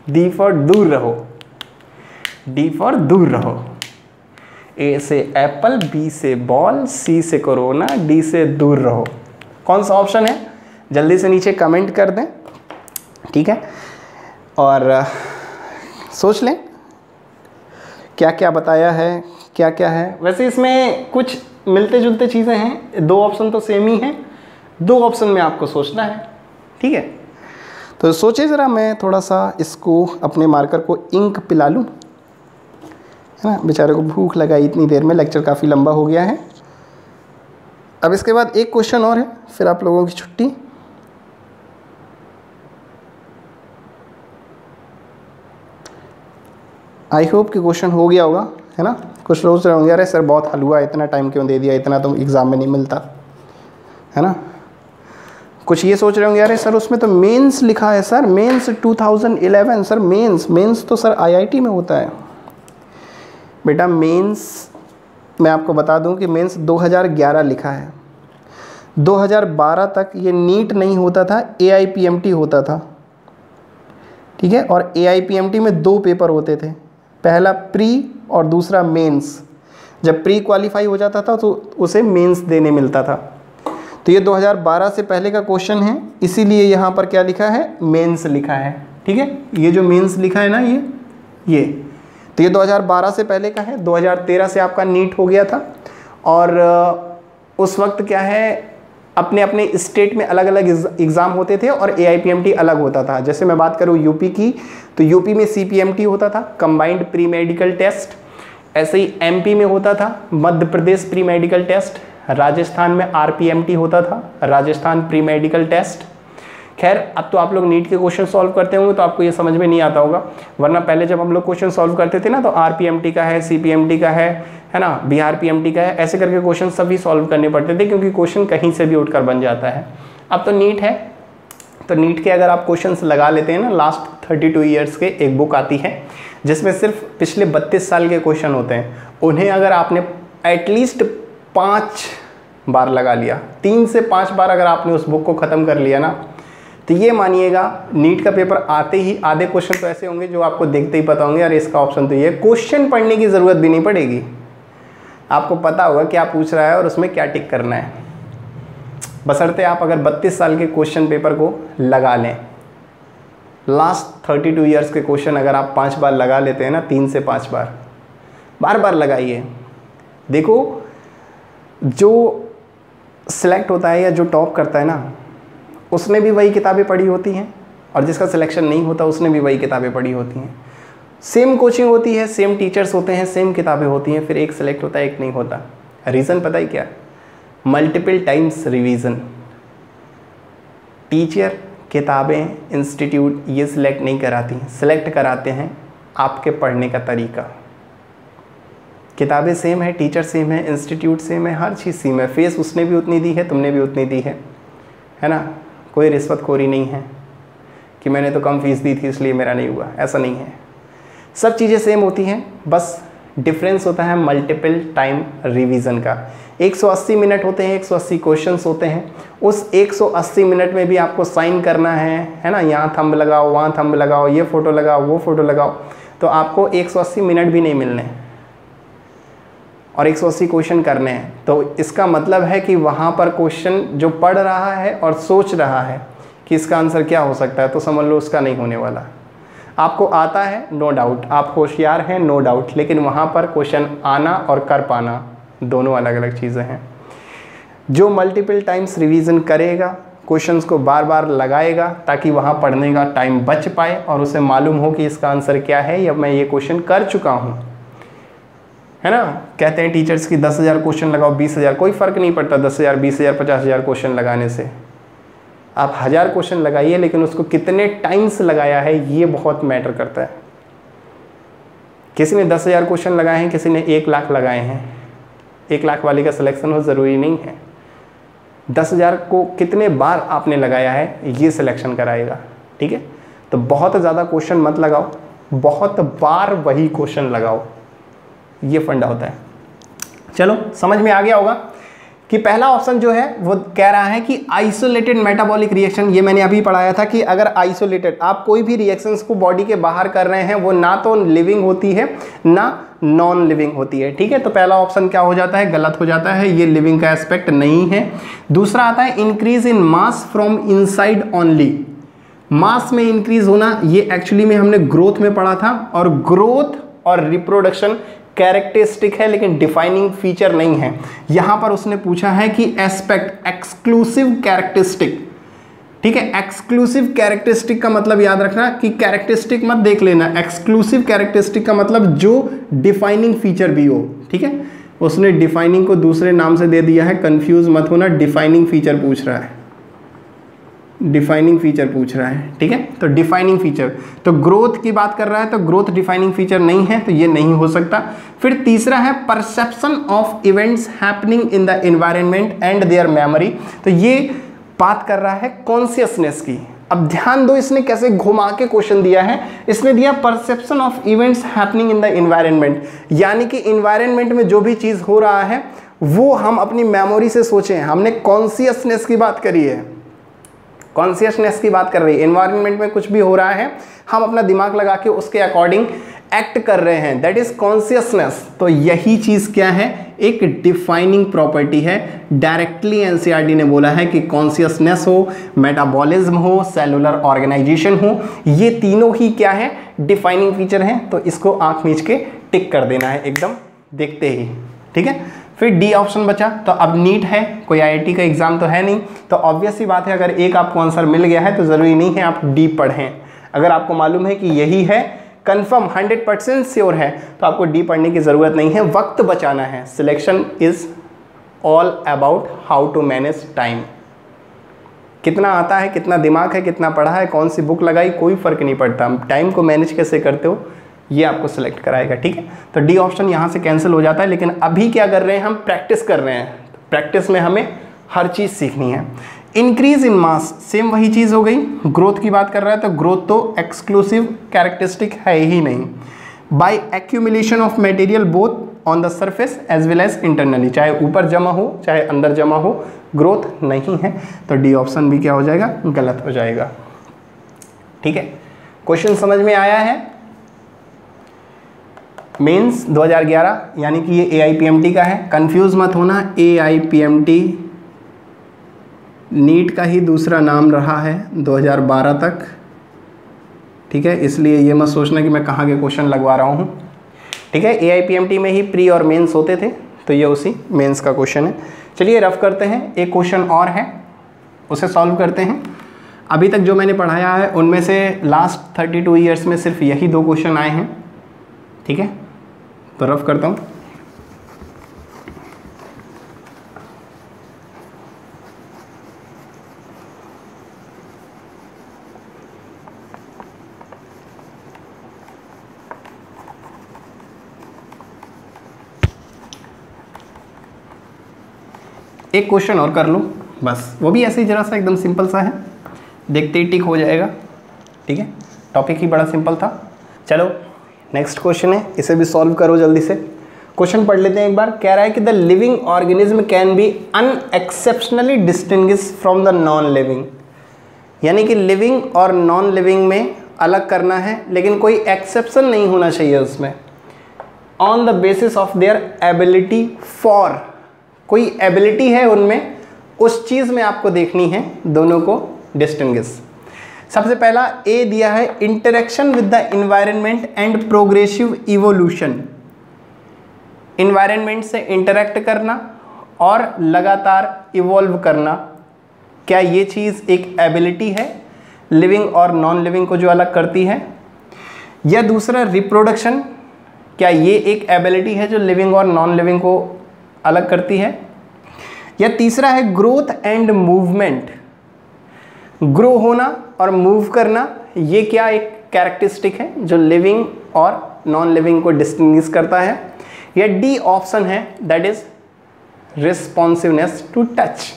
डी फॉर दूर रहो, डी फॉर दूर रहो। ए से एप्पल, बी से बॉल, सी से कोरोना, डी से दूर रहो। कौन सा ऑप्शन है? जल्दी से नीचे कमेंट कर दें, ठीक है? और सोच लें क्या क्या बताया है, क्या क्या है। वैसे इसमें कुछ मिलते जुलते चीज़ें हैं, दो ऑप्शन तो सेम ही हैं, दो ऑप्शन में आपको सोचना है, ठीक है? तो सोचे ज़रा, मैं थोड़ा सा इसको अपने मार्कर को इंक पिला लूँ, है ना? बेचारे को भूख लगाई इतनी देर में, लेक्चर काफ़ी लंबा हो गया है। अब इसके बाद एक क्वेश्चन और है, फिर आप लोगों की छुट्टी। आई होप कि क्वेश्चन हो गया होगा, है ना? कुछ सोच रहे होंगे, अरे सर बहुत हलवा, इतना टाइम क्यों दे दिया, इतना तो एग्ज़ाम में नहीं मिलता, है ना? कुछ ये सोच रहे होंगे, अरे सर उसमें तो मेंस लिखा है, सर मेंस 2011, सर मेंस तो सर आईआईटी में होता है। बेटा मेंस मैं आपको बता दूं कि मेंस 2011 लिखा है, 2012 तक ये नीट नहीं होता था, एआईपीएमटी होता था, ठीक है? और एआईपीएमटी में दो पेपर होते थे, पहला प्री और दूसरा मेंस। जब प्री क्वालिफाई हो जाता था तो उसे मेंस देने मिलता था। तो ये 2012 से पहले का क्वेश्चन है, इसीलिए यहाँ पर क्या लिखा है? मेंस लिखा है, ठीक है? ये जो मेंस लिखा है ना, ये तो ये 2012 से पहले का है। 2013 से आपका नीट हो गया था, और उस वक्त क्या है, अपने अपने स्टेट में अलग अलग एग्ज़ाम होते थे और एआईपीएमटी अलग होता था। जैसे मैं बात करूँ यूपी की, तो यूपी में सीपीएमटी होता था, कंबाइंड प्री मेडिकल टेस्ट। ऐसे ही एमपी में होता था Madhya Pradesh pre medical test. Rajasthan में आरपीएमटी होता था, राजस्थान प्री मेडिकल टेस्ट। खैर अब तो आप लोग नीट के क्वेश्चन सॉल्व करते होंगे तो आपको ये समझ में नहीं आता होगा, वरना पहले जब हम लोग क्वेश्चन सॉल्व करते थे ना, तो आरपीएमटी का है, सीपीएमटी का है ना, बीआरपीएमटी का है, ऐसे करके क्वेश्चन सभी सॉल्व करने पड़ते थे, क्योंकि क्वेश्चन कहीं से भी उठकर बन जाता है। अब तो नीट है, तो नीट के अगर आप क्वेश्चंस लगा लेते हैं ना, लास्ट 32 ईयर्स के एक बुक आती है जिसमें सिर्फ पिछले 32 साल के क्वेश्चन होते हैं। उन्हें अगर आपने एटलीस्ट 5 बार लगा लिया, 3 से 5 बार अगर आपने उस बुक को ख़त्म कर लिया ना, तो ये मानिएगा नीट का पेपर आते ही आधे क्वेश्चन तो ऐसे होंगे जो आपको देखते ही पता होंगे, यार इसका ऑप्शन तो ये। क्वेश्चन पढ़ने की ज़रूरत भी नहीं पड़ेगी, आपको पता होगा क्या पूछ रहा है और उसमें क्या टिक करना है, बशर्ते आप अगर 32 साल के क्वेश्चन पेपर को लगा लें। लास्ट 32 ईयर्स के क्वेश्चन अगर आप 5 बार लगा लेते हैं ना, 3 से 5 बार, बार बार लगाइए, देखो जो सिलेक्ट होता है या जो टॉप करता है ना, उसने भी वही किताबें पढ़ी होती हैं, और जिसका सिलेक्शन नहीं होता उसने भी वही किताबें पढ़ी होती हैं। सेम कोचिंग होती है, सेम टीचर्स होते हैं, सेम किताबें होती हैं, फिर एक सिलेक्ट होता है एक नहीं होता। रीज़न पता ही क्या? Multiple times revision. टीचर, किताबें, इंस्टीट्यूट ये सिलेक्ट नहीं कराती हैं, सिलेक्ट कराते हैं आपके पढ़ने का तरीका। किताबें सेम है, टीचर सेम है, इंस्टीट्यूट सेम है, हर चीज़ सेम है, फीस उसने भी उतनी दी है, तुमने भी उतनी दी है ना? कोई रिश्वतखोरी नहीं है कि मैंने तो कम फीस दी थी इसलिए मेरा नहीं हुआ, ऐसा नहीं है। सब चीज़ें सेम होती हैं, बस डिफरेंस होता है मल्टीपल टाइम रिवीजन का। 180 मिनट होते हैं, 180 क्वेश्चंस होते हैं, उस 180 मिनट में भी आपको साइन करना है ना? यहाँ थंब लगाओ, वहाँ थंब लगाओ, ये फ़ोटो लगाओ, वो फ़ोटो लगाओ, तो आपको 180 मिनट भी नहीं मिलने और 180 क्वेश्चन करने हैं। तो इसका मतलब है कि वहाँ पर क्वेश्चन जो पढ़ रहा है और सोच रहा है कि इसका आंसर क्या हो सकता है, तो समझ लो उसका नहीं होने वाला। आपको आता है नो डाउट, आप होशियार हैं नो डाउट, लेकिन वहाँ पर क्वेश्चन आना और कर पाना दोनों अलग अलग चीज़ें हैं। जो मल्टीपल टाइम्स रिवीजन करेगा, क्वेश्चंस को बार बार लगाएगा ताकि वहाँ पढ़ने का टाइम बच पाए और उसे मालूम हो कि इसका आंसर क्या है या मैं ये क्वेश्चन कर चुका हूँ, है ना। कहते हैं टीचर्स की 10,000 क्वेश्चन लगाओ 20,000, कोई फ़र्क नहीं पड़ता 10,000 20,000 50,000 क्वेश्चन लगाने से। आप 1000 क्वेश्चन लगाइए लेकिन उसको कितने टाइम्स लगाया है ये बहुत मैटर करता है। किसी ने 10,000 क्वेश्चन लगाए हैं, किसी ने 1 लाख लगाए हैं। 1 लाख वाले का सिलेक्शन हो ज़रूरी नहीं है। 10,000 को कितने बार आपने लगाया है ये सिलेक्शन कराएगा, ठीक है। तो बहुत ज़्यादा क्वेश्चन मत लगाओ, बहुत बार वही क्वेश्चन लगाओ, ये फंडा होता है। चलो समझ में आ गया होगा कि पहला ऑप्शन जो है वो कह रहा है कि आइसोलेटेड मेटाबॉलिक रिएक्शन। ये मैंने अभी पढ़ाया था कि अगर आइसोलेटेड आप कोई भी रिएक्शंस को बॉडी के बाहर कर रहे हैं वो ना तो लिविंग होती है ना नॉन लिविंग होती है, ठीक है। तो पहला ऑप्शन क्या हो जाता है, गलत हो जाता है, ये लिविंग का एस्पेक्ट नहीं है। दूसरा आता है increase in mass from inside only. Mass में इंक्रीज होना ये एक्चुअली में हमने ग्रोथ में पढ़ा था, और ग्रोथ और रिप्रोडक्शन कैरेक्टरिस्टिक है लेकिन डिफाइनिंग फीचर नहीं है। यहां पर उसने पूछा है कि एस्पेक्ट एक्सक्लूसिव कैरेक्टरिस्टिक, ठीक है। एक्सक्लूसिव कैरेक्टरिस्टिक का मतलब याद रखना कि कैरेक्टरिस्टिक मत देख लेना, एक्सक्लूसिव कैरेक्टरिस्टिक का मतलब जो डिफाइनिंग फीचर भी हो, ठीक है। उसने डिफाइनिंग को दूसरे नाम से दे दिया है, कंफ्यूज मत होना। डिफाइनिंग फीचर पूछ रहा है, डिफाइनिंग फीचर पूछ रहा है, ठीक है। तो डिफाइनिंग फीचर, तो ग्रोथ की बात कर रहा है तो ग्रोथ डिफाइनिंग फीचर नहीं है, तो ये नहीं हो सकता। फिर तीसरा है perception of events happening in the environment and there memory. तो ये बात कर रहा है कॉन्शियसनेस की। अब ध्यान दो इसने कैसे घुमा के क्वेश्चन दिया है। इसने दिया perception of events happening in the environment, यानी कि एनवायरनमेंट में जो भी चीज़ हो रहा है वो हम अपनी मेमोरी से सोचें। हमने कॉन्शियसनेस की बात करी है, कॉन्शियसनेस की बात कर रही है। एनवायरनमेंट में कुछ भी हो रहा है हम अपना दिमाग लगा के उसके अकॉर्डिंग एक्ट कर रहे हैं, दैट इज कॉन्शियसनेस। तो यही चीज़ क्या है, एक डिफाइनिंग प्रॉपर्टी है। डायरेक्टली एनसीईआरटी ने बोला है कि कॉन्शियसनेस हो, मेटाबॉलिज्म हो, सेलुलर ऑर्गेनाइजेशन हो, ये तीनों ही क्या है, डिफाइनिंग फीचर हैं। तो इसको आंख मीच के टिक कर देना है एकदम देखते ही, ठीक है। फिर डी ऑप्शन बचा, तो अब नीट है, कोई आईआईटी का एग्जाम तो है नहीं, तो ऑब्वियस सी बात है अगर एक आपको आंसर मिल गया है तो ज़रूरी नहीं है आप डी पढ़ें। अगर आपको मालूम है कि यही है, कंफर्म 100% श्योर है, तो आपको डी पढ़ने की ज़रूरत नहीं है, वक्त बचाना है। Selection is all about how to manage time. कितना आता है, कितना दिमाग है, कितना पढ़ा है, कौन सी बुक लगाई, कोई फ़र्क नहीं पड़ता। टाइम को मैनेज कैसे करते हो ये आपको सिलेक्ट कराएगा, ठीक है। तो डी ऑप्शन यहाँ से कैंसिल हो जाता है। लेकिन अभी क्या कर रहे हैं, हम प्रैक्टिस कर रहे हैं। प्रैक्टिस में हमें हर चीज़ सीखनी है। इंक्रीज इन मास, सेम वही चीज़ हो गई। ग्रोथ की बात कर रहा है तो ग्रोथ तो एक्सक्लूसिव कैरेक्टरिस्टिक है ही नहीं। By accumulation of material both on the surface as well as internally, चाहे ऊपर जमा हो चाहे अंदर जमा हो, ग्रोथ नहीं है। तो डी ऑप्शन भी क्या हो जाएगा, गलत हो जाएगा, ठीक है। क्वेश्चन समझ में आया है। मेंस 2011 यानी कि ये AIPMT का है, कंफ्यूज मत होना। AIPMT नीट का ही दूसरा नाम रहा है 2012 तक, ठीक है। इसलिए ये मत सोचना कि मैं कहाँ के क्वेश्चन लगवा रहा हूँ, ठीक है। AIPMT में ही प्री और मेंस होते थे, तो ये उसी मेंस का क्वेश्चन है। चलिए रफ करते हैं, एक क्वेश्चन और है उसे सॉल्व करते हैं। अभी तक जो मैंने पढ़ाया है उनमें से लास्ट 32 ईयर्स में सिर्फ यही 2 क्वेश्चन आए हैं, ठीक है। तो रफ करता हूँ। एक क्वेश्चन और कर लो बस, वो भी ऐसे ही जरा सा एकदम सिंपल सा है, देखते ही टिक हो जाएगा, ठीक है। टॉपिक ही बड़ा सिंपल था। चलो नेक्स्ट क्वेश्चन है, इसे भी सॉल्व करो जल्दी से। क्वेश्चन पढ़ लेते हैं एक बार। कह रहा है कि the living organism can be unexceptionally distinguish from the non living, यानी कि लिविंग और नॉन लिविंग में अलग करना है, लेकिन कोई एक्सेप्शन नहीं होना चाहिए उसमें। On the basis of their ability for, कोई एबिलिटी है उनमें, उस चीज़ में आपको देखनी है दोनों को डिस्टिंग्विश। सबसे पहला ए दिया है interaction with the environment and progressive evolution. Environment से इंटरेक्ट करना और लगातार इवॉल्व करना, क्या ये चीज़ एक एबिलिटी है लिविंग और नॉन लिविंग को जो अलग करती है? या दूसरा रिप्रोडक्शन, क्या ये एक एबिलिटी है जो लिविंग और नॉन लिविंग को अलग करती है? या तीसरा है ग्रोथ एंड मूवमेंट, ग्रो होना और मूव करना, ये क्या एक कैरेक्टरिस्टिक है जो लिविंग और नॉन लिविंग को डिस्टिंग्विश करता है? या डी ऑप्शन है, that is responsiveness to touch,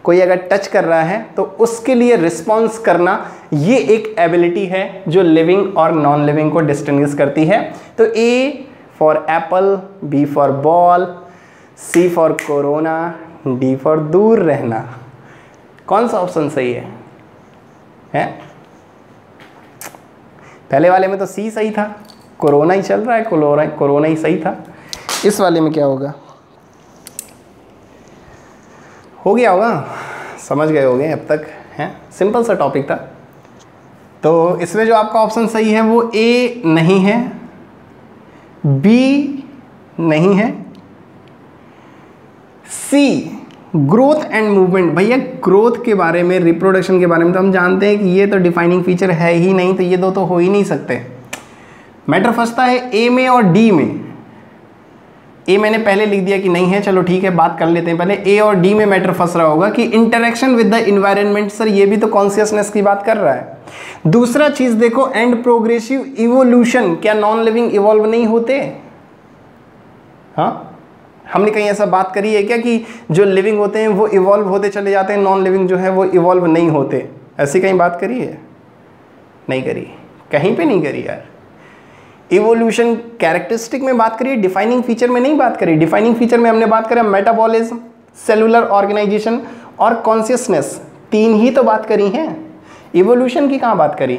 कोई अगर टच कर रहा है तो उसके लिए रिस्पॉन्स करना, ये एक एबिलिटी है जो लिविंग और नॉन लिविंग को डिस्टिंग्विश करती है। तो A for apple, B for ball, C for corona, D for दूर रहना। कौन सा ऑप्शन सही है? पहले वाले में तो सी सही था, कोरोना ही चल रहा है, कोरोना ही सही था। इस वाले में क्या होगा? हो गया होगा, समझ गए होंगे अब तक, है सिंपल सा टॉपिक था। तो इसमें जो आपका ऑप्शन सही है वो ए नहीं है, बी नहीं है, सी ग्रोथ एंड मूवमेंट। भैया ग्रोथ के बारे में, रिप्रोडक्शन के बारे में तो हम जानते हैं कि ये तो डिफाइनिंग फीचर है ही नहीं, तो ये दो तो हो ही नहीं सकते। मैटर फंसता है ए में और डी में। ए मैंने पहले लिख दिया कि नहीं है, चलो ठीक है, बात कर लेते हैं पहले। ए और डी में मैटर फंस रहा होगा कि interaction with the environment, sir ये भी तो कॉन्शियसनेस की बात कर रहा है। दूसरा चीज देखो, एंड प्रोग्रेसिव इवोल्यूशन, क्या नॉन लिविंग इवॉल्व नहीं होते? हाँ, हमने कहीं ऐसा बात करी है क्या कि जो लिविंग होते हैं वो इवॉल्व होते चले जाते हैं, नॉन लिविंग जो है वो इवॉल्व नहीं होते? ऐसी कहीं बात करी है? नहीं करी, कहीं पे नहीं करी यार। इवोल्यूशन कैरेक्टरिस्टिक में बात करिए, डिफाइनिंग फीचर में नहीं बात करी। डिफाइनिंग फीचर में हमने बात करा मेटाबॉलिज्म, सेलुलर ऑर्गेनाइजेशन और कॉन्शियसनेस, तीन ही तो बात करी हैं, इवोल्यूशन की कहाँ बात करी?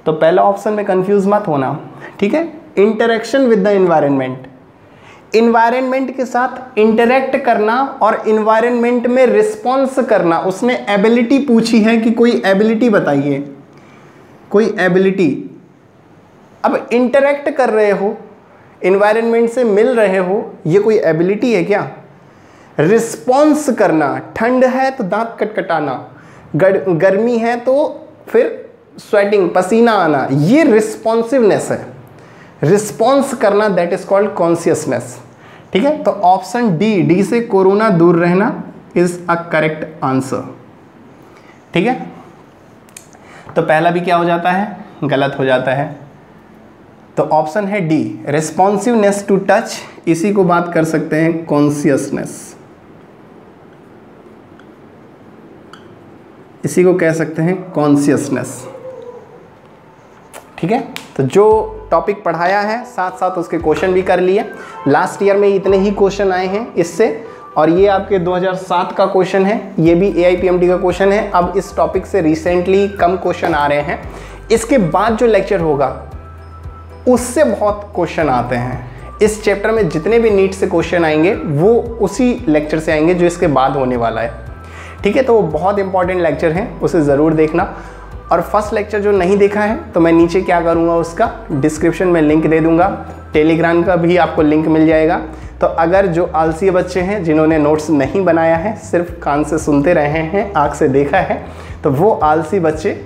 तो पहला ऑप्शन में कंफ्यूज मत होना, ठीक है। Interaction with the environment, environment के साथ इंटरेक्ट करना और इन्वायरमेंट में रिस्पॉन्स करना। उसने एबिलिटी पूछी है कि कोई एबिलिटी बताइए, कोई एबिलिटी। अब इंटरेक्ट कर रहे हो, इन्वायरमेंट से मिल रहे हो, ये कोई एबिलिटी है क्या? रिस्पॉन्स करना, ठंड है तो दांत कटकटाना, गर्मी है तो फिर स्वेटिंग, पसीना आना, ये रिस्पॉन्सिवनेस है। रिस्पॉन्स करना, दैट इज कॉल्ड कॉन्शियसनेस, ठीक है। तो ऑप्शन डी, डी से कोरोना दूर रहना, इज अ करेक्ट आंसर, ठीक है। तो पहला भी क्या हो जाता है? गलत हो जाता है। तो ऑप्शन है डी, रिस्पॉन्सिवनेस टू टच, इसी को बात कर सकते हैं कॉन्शियसनेस, इसी को कह सकते हैं कॉन्शियसनेस, ठीक है। तो जो टॉपिक पढ़ाया है साथ साथ उसके क्वेश्चन भी कर लिए। लास्ट ईयर में इतने ही क्वेश्चन आए हैं इससे, और ये आपके 2007 का क्वेश्चन है, ये भी AIPMD का क्वेश्चन है। अब इस टॉपिक से रिसेंटली कम क्वेश्चन आ रहे हैं। इसके बाद जो लेक्चर होगा उससे बहुत क्वेश्चन आते हैं। इस चैप्टर में जितने भी नीट से क्वेश्चन आएंगे वो उसी लेक्चर से आएंगे जो इसके बाद होने वाला है, ठीक है। तो वो बहुत इंपॉर्टेंट लेक्चर है, उसे ज़रूर देखना। और फर्स्ट लेक्चर जो नहीं देखा है तो मैं नीचे क्या करूँगा, उसका डिस्क्रिप्शन में लिंक दे दूँगा, टेलीग्राम का भी आपको लिंक मिल जाएगा। तो अगर जो आलसी बच्चे हैं जिन्होंने नोट्स नहीं बनाया है, सिर्फ कान से सुनते रहे हैं, आँख से देखा है, तो वो आलसी बच्चे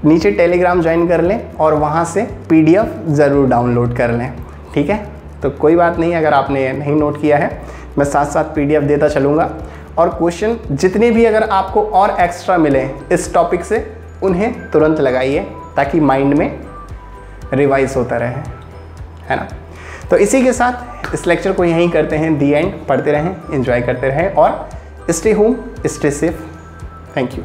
नीचे टेलीग्राम ज्वाइन कर लें और वहाँ से PDF ज़रूर डाउनलोड कर लें, ठीक है। तो कोई बात नहीं, अगर आपने नहीं नोट किया है, मैं साथ साथ PDF देता चलूँगा। और क्वेश्चन जितने भी अगर आपको और एक्स्ट्रा मिले इस टॉपिक से, उन्हें तुरंत लगाइए ताकि माइंड में रिवाइज होता रहे, है ना। तो इसी के साथ इस लेक्चर को यहीं करते हैं दी एंड। पढ़ते रहें, एंजॉय करते रहें और stay home, stay safe. Thank you.